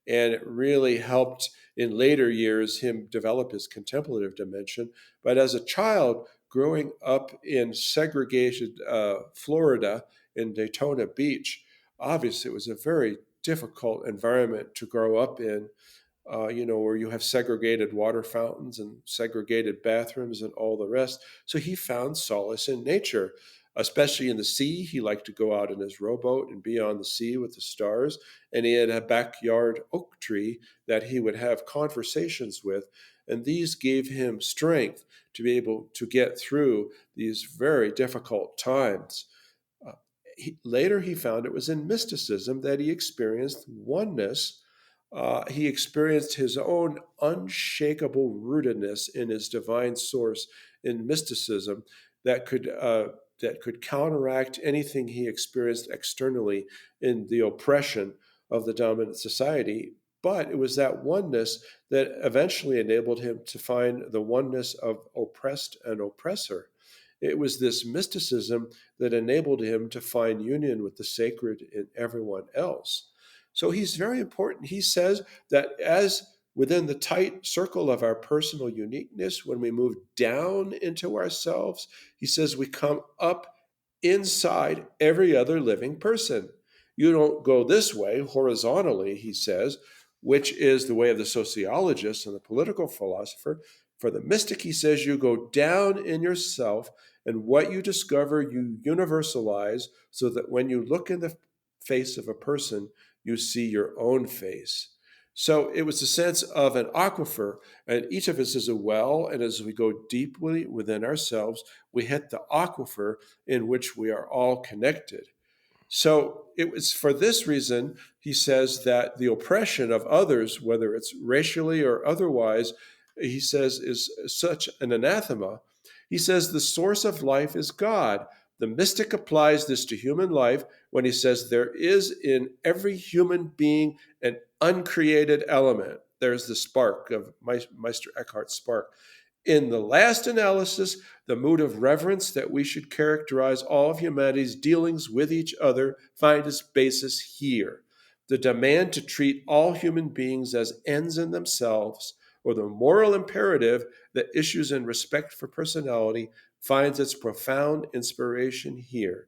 and it really helped in later years him develop his contemplative dimension. But as a child, growing up in segregated Florida, in Daytona Beach, obviously it was a very difficult environment to grow up in, where you have segregated water fountains and segregated bathrooms and all the rest. So he found solace in nature, especially in the sea. He liked to go out in his rowboat and be on the sea with the stars. And he had a backyard oak tree that he would have conversations with. And these gave him strength to be able to get through these very difficult times. Uh, Later, he found it was in mysticism that he experienced oneness. He experienced his own unshakable rootedness in his divine source in mysticism that could counteract anything he experienced externally in the oppression of the dominant society. But it was that oneness that eventually enabled him to find the oneness of oppressed and oppressor. It was this mysticism that enabled him to find union with the sacred in everyone else. So he's very important. He says that as within the tight circle of our personal uniqueness, when we move down into ourselves, he says we come up inside every other living person. You don't go this way horizontally, he says, which is the way of the sociologist and the political philosopher. For the mystic, he says, you go down in yourself, and what you discover, you universalize so that when you look in the face of a person, you see your own face. So it was a sense of an aquifer, and each of us is a well, and as we go deeply within ourselves, we hit the aquifer in which we are all connected. So it was for this reason, he says, that the oppression of others, whether it's racially or otherwise, he says, is such an anathema. He says the source of life is God. The mystic applies this to human life when he says there is in every human being an uncreated element. There's the spark of Meister Eckhart's spark. In the last analysis, the mood of reverence that we should characterize all of humanity's dealings with each other find its basis here. The demand to treat all human beings as ends in themselves, or the moral imperative that issues in respect for personality, finds its profound inspiration here.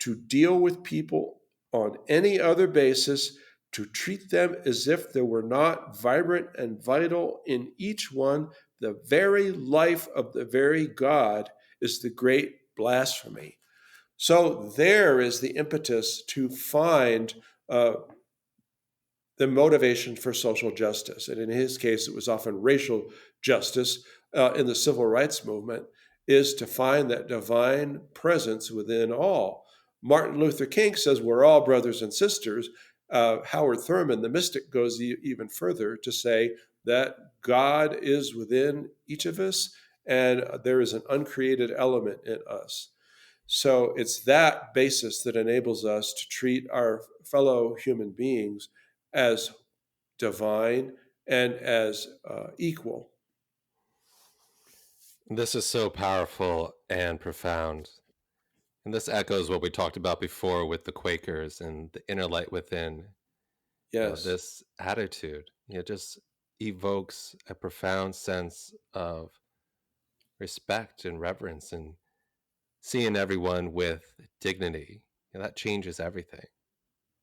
To deal with people on any other basis, to treat them as if there were not vibrant and vital in each one the very life of the very God, is the great blasphemy. So there is the impetus to find the motivation for social justice. And in his case, it was often racial justice in the civil rights movement, is to find that divine presence within all. Martin Luther King says we're all brothers and sisters. Howard Thurman, the mystic, goes even further to say that God is within each of us and there is an uncreated element in us. So it's that basis that enables us to treat our fellow human beings as divine and as equal. This is so powerful and profound. And this echoes what we talked about before with the Quakers and the inner light within. Yes, This attitude, it just evokes a profound sense of respect and reverence and seeing everyone with dignity. That changes everything.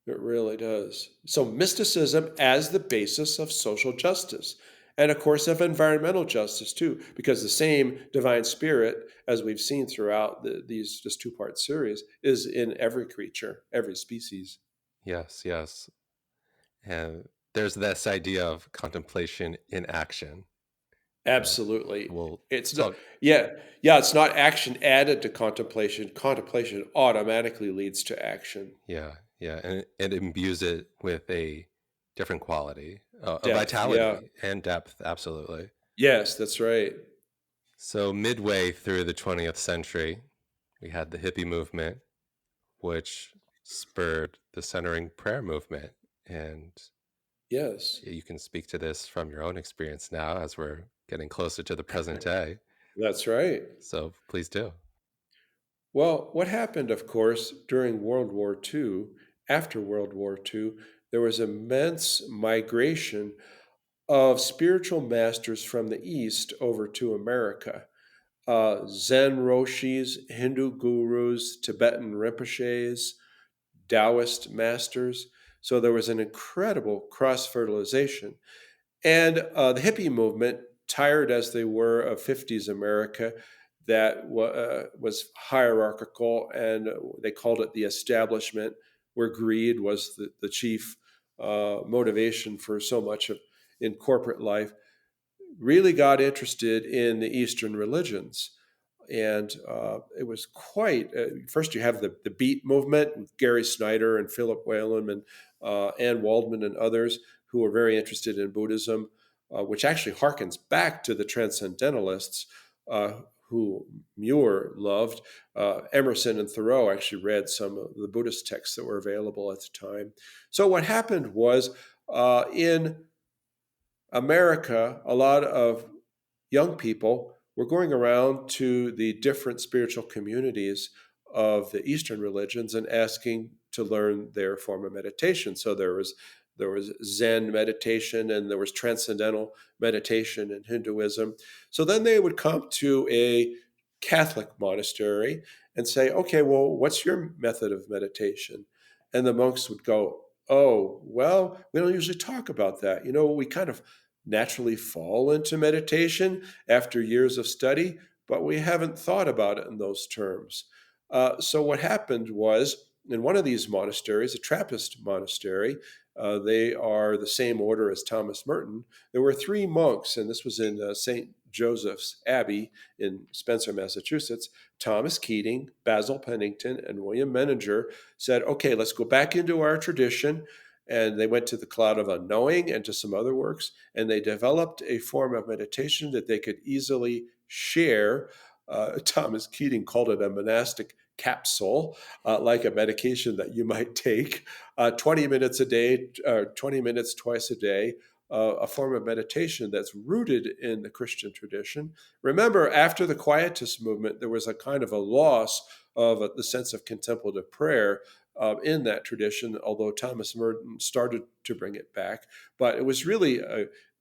it really does. So mysticism as the basis of social justice. And of course, of environmental justice too, because the same divine spirit, as we've seen throughout these just two-part series, is in every creature, every species. Yes, yes. And there's this idea of contemplation in action. Absolutely. We'll It's not, talk. yeah, it's not action added to contemplation. Contemplation automatically leads to action. Yeah, yeah. And it imbues it with a different quality, a Depth, yeah. vitality and depth. Absolutely. Yes, that's right. So, midway through the 20th century, we had the hippie movement, which spurred the centering prayer movement. And Yes, you can speak to this from your own experience now as we're getting closer to the present day. that's right. So, please do. Well, what happened, of course, during World War II, after World War II, there was immense migration of spiritual masters from the East over to America. Zen Roshis, Hindu gurus, Tibetan Rinpoches, Taoist masters. So there was an incredible cross fertilization. And the hippie movement, tired as they were of 50s America, that was hierarchical, and they called it the establishment, where greed was the chief motivation for so much of in corporate life, really got interested in the Eastern religions. And it was quite, first you have the Beat movement with Gary Snyder and Philip Whalen and Ann Waldman and others who were very interested in Buddhism, which actually harkens back to the Transcendentalists uh, who Muir loved. Emerson and Thoreau actually read some of the Buddhist texts that were available at the time. So what happened was in America, a lot of young people were going around to the different spiritual communities of the Eastern religions and asking to learn their form of meditation. So there was Zen meditation and there was transcendental meditation in Hinduism. So then they would come to a Catholic monastery and say, okay, well, what's your method of meditation? And the monks would go, oh, well, we don't usually talk about that. We kind of naturally fall into meditation after years of study, but we haven't thought about it in those terms. So what happened was in one of these monasteries, a Trappist monastery, they are the same order as Thomas Merton. There were three monks, and this was in St. Joseph's Abbey in Spencer, Massachusetts. Thomas Keating, Basil Pennington, and William Menninger said, okay, let's go back into our tradition. And they went to the Cloud of Unknowing and to some other works, and they developed a form of meditation that they could easily share. Thomas Keating called it a monastic capsule, like a medication that you might take 20 minutes a day, 20 minutes twice a day, a form of meditation that's rooted in the Christian tradition. Remember, after the Quietist movement, there was a kind of a loss of the sense of contemplative prayer in that tradition, although Thomas Merton started to bring it back. But it was really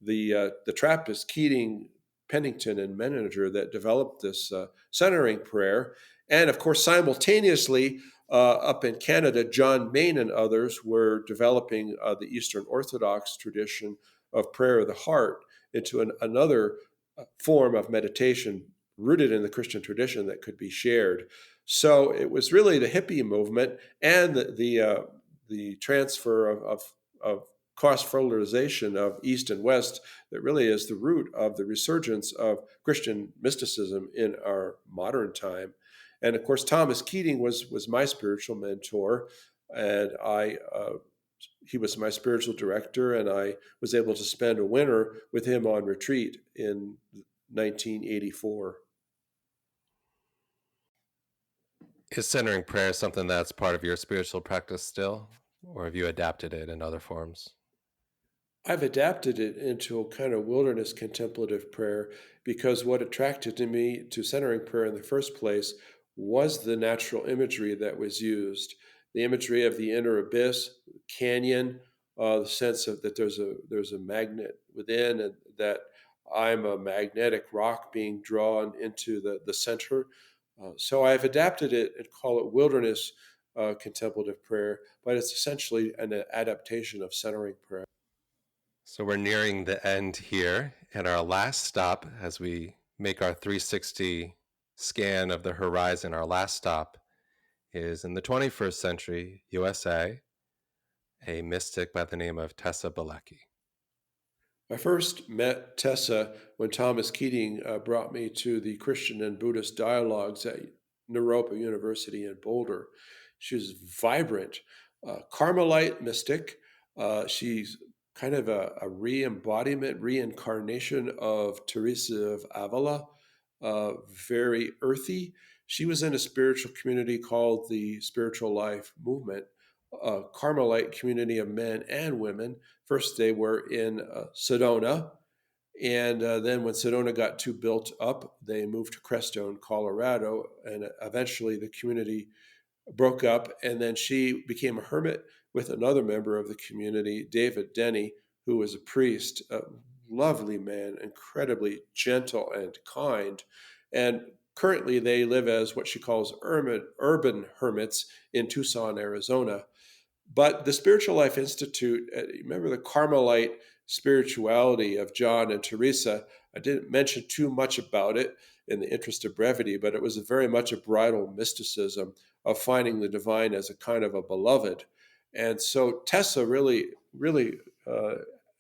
the Trappist, Keating, Pennington, and Menninger that developed this centering prayer. And of course, simultaneously, up in Canada, John Main and others were developing the Eastern Orthodox tradition of prayer of the heart into another form of meditation rooted in the Christian tradition that could be shared. So it was really the hippie movement and the transfer of cross-fertilization of East and West that really is the root of the resurgence of Christian mysticism in our modern time. And of course, Thomas Keating was my spiritual mentor, and he was my spiritual director, and I was able to spend a winter with him on retreat in 1984. Is centering prayer something that's part of your spiritual practice still, or have you adapted it in other forms? I've adapted it into a kind of wilderness contemplative prayer because what attracted me to centering prayer in the first place was the natural imagery that was used. The imagery of the inner abyss, canyon, the sense of that there's a magnet within, and that I'm a magnetic rock being drawn into the center. So I've adapted it and call it wilderness contemplative prayer, but it's essentially an adaptation of centering prayer. So we're nearing the end here, and our last stop as we make our 360 scan of the horizon, our last stop is in the 21st century USA, a mystic by the name of Tessa Bielecki. I first met Tessa when Thomas Keating brought me to the Christian and Buddhist dialogues at Naropa University in Boulder. She was vibrant, Carmelite mystic. She's kind of a re-embodiment, reincarnation of Teresa of Ávila, very earthy. She was in a spiritual community called the Spiritual Life Movement, a Carmelite community of men and women. First, they were in Sedona, and then when Sedona got too built up, they moved to Crestone, Colorado, and eventually the community broke up, and then she became a hermit with another member of the community, David Denny, who was a priest, a lovely man, incredibly gentle and kind. And currently they live as what she calls urban hermits in Tucson, Arizona. But the Spiritual Life Institute, remember the Carmelite spirituality of John and Teresa? I didn't mention too much about it in the interest of brevity, but it was very much a bridal mysticism of finding the divine as a kind of a beloved. And so Tessa really,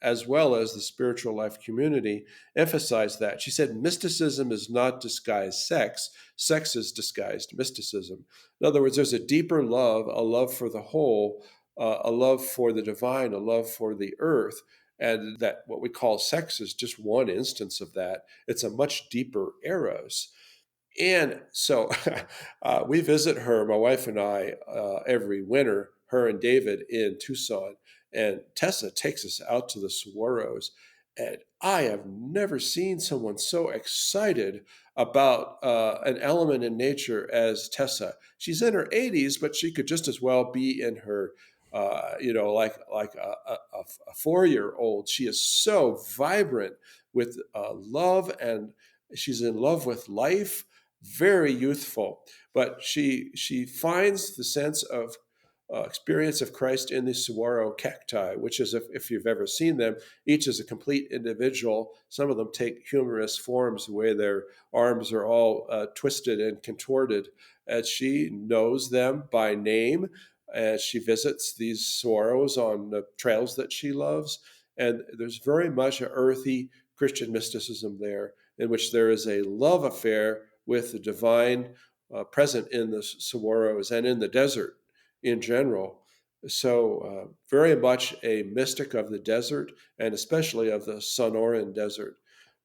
as well as the spiritual life community, emphasized that. She said, mysticism is not disguised sex, sex is disguised mysticism. In other words, there's a deeper love, a love for the whole, a love for the divine, a love for the earth, and that what we call sex is just one instance of that. It's a much deeper eros. And so we visit her, my wife and I, every winter, her and David in Tucson. And Tessa takes us out to the saguaros. And I have never seen someone so excited about an element in nature as Tessa. She's in her 80s, but she could just as well be in her, like a 4-year-old. She is so vibrant with love, and she's in love with life, very youthful. But she finds the sense of experience of Christ in the saguaro cacti, which is, if you've ever seen them, each is a complete individual. Some of them take humorous forms, the way their arms are all twisted and contorted. As she knows them by name, as she visits these saguaros on the trails that she loves. And there's very much an earthy Christian mysticism there, in which there is a love affair with the divine present in the saguaros and in the desert in general. So very much a mystic of the desert, and especially of the Sonoran Desert.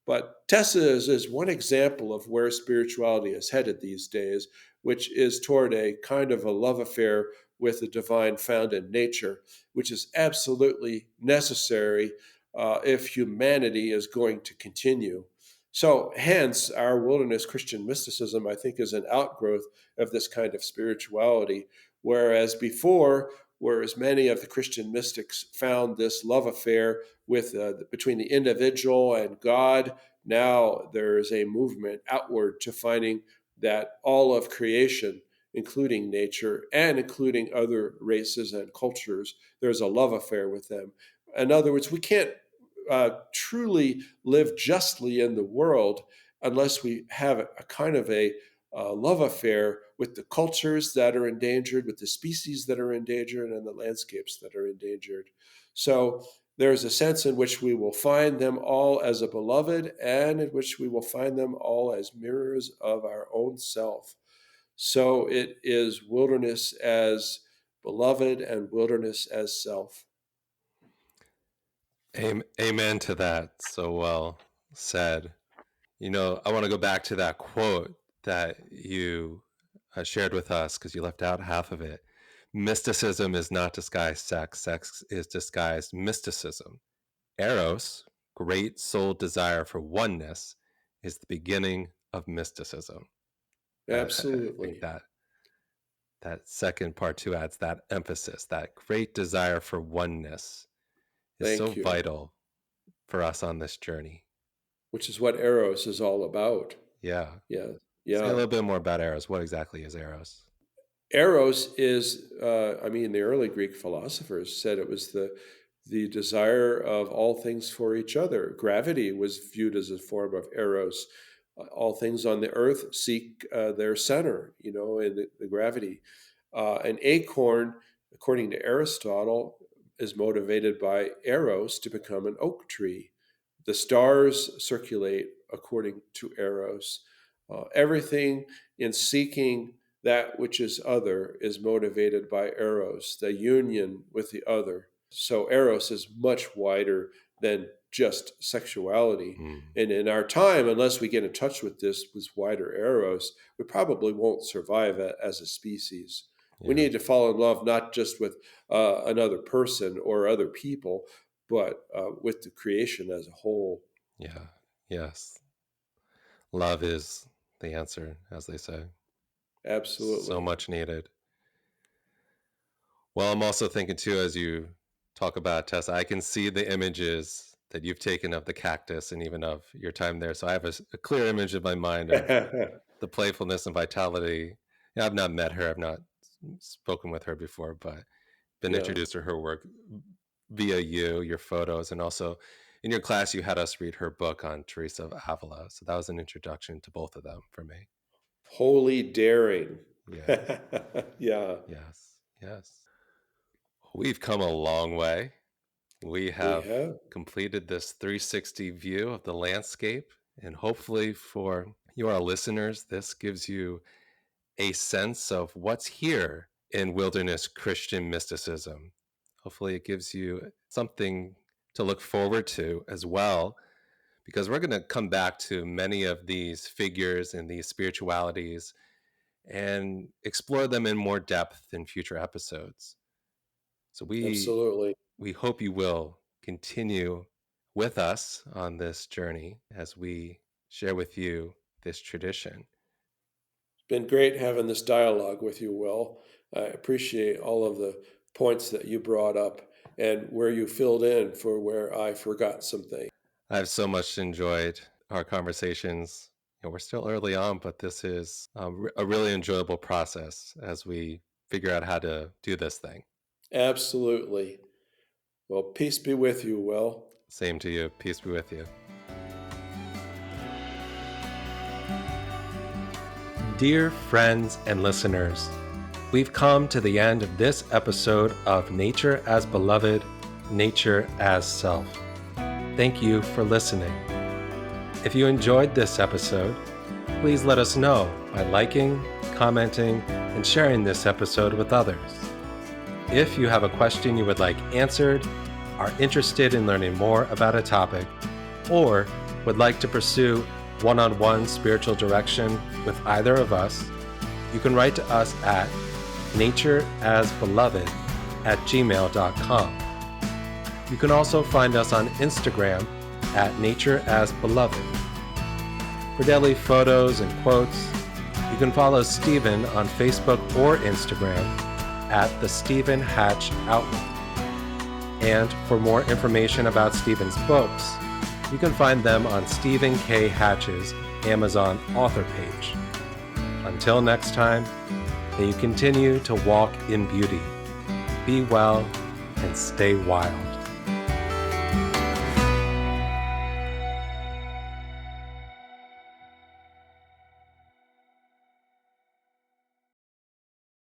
But Tessa is one example of where spirituality is headed these days, which is toward a kind of a love affair with the divine found in nature, which is absolutely necessary if humanity is going to continue. So, hence, our wilderness Christian mysticism, I think, is an outgrowth of this kind of spirituality. Whereas before, whereas many of the Christian mystics found this love affair with between the individual and God, now there is a movement outward to finding that all of creation, including nature and including other races and cultures, there's a love affair with them. In other words, we can't truly live justly in the world unless we have a kind of a love affair with the cultures that are endangered, with the species that are endangered, and the landscapes that are endangered. So there's a sense in which we will find them all as a beloved, and in which we will find them all as mirrors of our own self. So it is wilderness as beloved and wilderness as self. Amen to that. So well said. I want to go back to that quote that you shared with us, because you left out half of it. Mysticism is not disguised sex. Sex is disguised mysticism. Eros, great soul desire for oneness, is the beginning of mysticism. Absolutely. I think that second part too adds that emphasis. That great desire for oneness is so vital for us on this journey. Which is what Eros is all about. Yeah. Yeah. Say a little bit more about Eros. What exactly is Eros? Eros is, the early Greek philosophers said it was the desire of all things for each other. Gravity was viewed as a form of Eros. All things on the earth seek their center, in the gravity. An acorn, according to Aristotle, is motivated by Eros to become an oak tree. The stars circulate according to Eros. Everything in seeking that which is other is motivated by Eros, the union with the other. So Eros is much wider than just sexuality. And in our time, unless we get in touch with this wider Eros, we probably won't survive as a species. Yeah. We need to fall in love not just with another person or other people, but with the creation as a whole. Yeah. Yes. Love is the answer, as they say. Absolutely. So much needed. Well, I'm also thinking too, as you talk about Tessa, I can see the images that you've taken of the cactus and even of your time there. So I have a clear image in my mind of the playfulness and vitality. I've not met her. I've not spoken with her before, but been introduced to her work via your photos. And also in your class, you had us read her book on Teresa of Ávila. So that was an introduction to both of them for me. Holy daring. Yeah. Yeah. Yes. We've come a long way. We have completed this 360 view of the landscape. And hopefully for you, our listeners, this gives you a sense of what's here in Wilderness Christian Mysticism. Hopefully it gives you something to look forward to as well, because we're going to come back to many of these figures and these spiritualities and explore them in more depth in future episodes. So we hope you will continue with us on this journey as we share with you this tradition. It's been great having this dialogue with you, Will. I appreciate all of the points that you brought up and where you filled in for where I forgot some things. I've so much enjoyed our conversations. We're still early on, but this is a really enjoyable process as we figure out how to do this thing. Absolutely. Well, peace be with you, Will. Same to you. Peace be with you. Dear friends and listeners, we've come to the end of this episode of Nature as Beloved, Nature as Self. Thank you for listening. If you enjoyed this episode, please let us know by liking, commenting, and sharing this episode with others. If you have a question you would like answered, are interested in learning more about a topic, or would like to pursue one-on-one spiritual direction with either of us, you can write to us at natureasbeloved@gmail.com. You can also find us on Instagram at natureasbeloved. For daily photos and quotes, you can follow Stephen on Facebook or Instagram at the Stephen Hatch Outlook. And for more information about Stephen's books, you can find them on Stephen K. Hatch's Amazon author page. Until next time, may you continue to walk in beauty, be well, and stay wild.